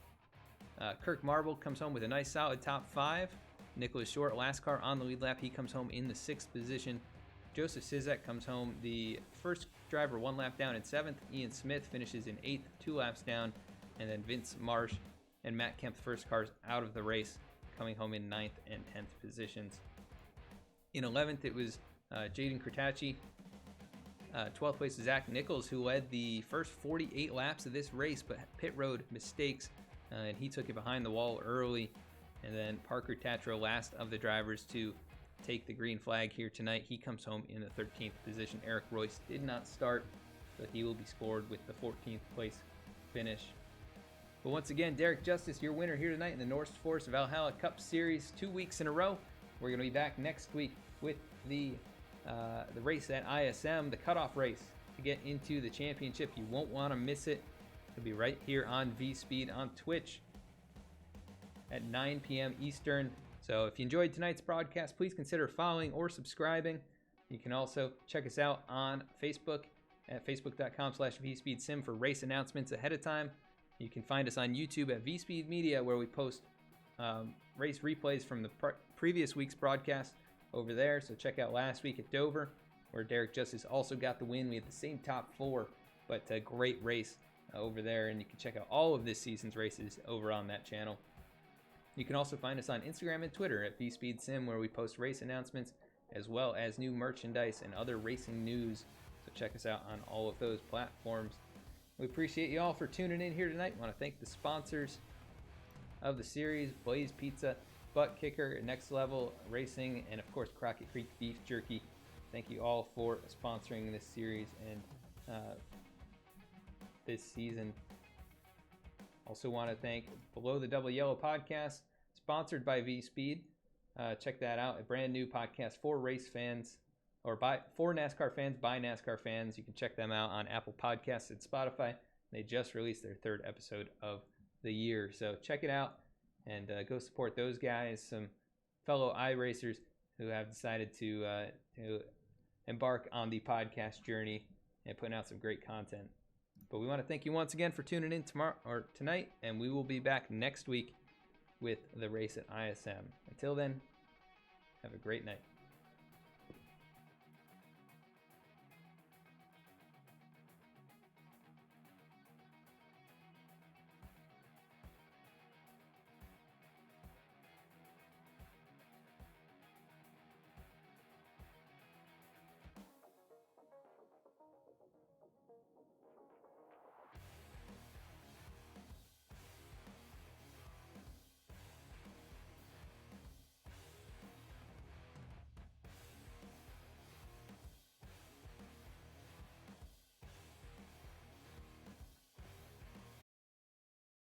Kirk Marble comes home with a nice solid top 5. Nicholas Short, last car on the lead lap, he comes home in the 6th position. Joseph Sizek comes home the first driver 1 lap down in 7th. Ian Smith finishes in 8th, 2 laps down. And then Vince Marsh and Matt Kemp, first cars out of the race, coming home in 9th and 10th positions. In 11th, it was Jaden Kurtachi. 12th place is Zach Nichols, who led the first 48 laps of this race, but pit road mistakes, and he took it behind the wall early. And then Parker Tatro, last of the drivers to take the green flag here tonight. He comes home in the 13th position. Eric Royce did not start, so he will be scored with the 14th place finish. But once again, Derek Justice, your winner here tonight in the NorseForce Valhalla Cup Series, 2 weeks in a row. We're going to be back next week with the race at ISM, the cutoff race to get into the championship. You won't want to miss it. It'll be right here on VSpeed on Twitch at 9 p.m. Eastern. So if you enjoyed tonight's broadcast, please consider following or subscribing. You can also check us out on Facebook at facebook.com/VSpeedSim for race announcements ahead of time. You can find us on YouTube at VSpeed Media, where we post race replays from the previous week's broadcast over there. So check out last week at Dover, where Derek Justice also got the win. We had the same top 4, but a great race over there. And you can check out all of this season's races over on that channel. You can also find us on Instagram and Twitter at VSpeedSim, where we post race announcements as well as new merchandise and other racing news. So check us out on all of those platforms. We appreciate you all for tuning in here tonight. I want to thank the sponsors of the series, Blaze Pizza, ButtKicker, Next Level Racing, and of course Crockett Creek Beef Jerky. Thank you all for sponsoring this series and this season. Also want to thank Below the Double Yellow podcast, sponsored by VSpeed. Check that out, a brand new podcast for race fans, or for NASCAR fans by NASCAR fans. You can check them out on Apple Podcasts and Spotify. They just released their 3rd episode of the year, so check it out and go support those guys, some fellow iRacers who have decided to embark on the podcast journey and putting out some great content. But we want to thank you once again for tuning in tonight, and we will be back next week with the race at ISM. Until then, have a great night.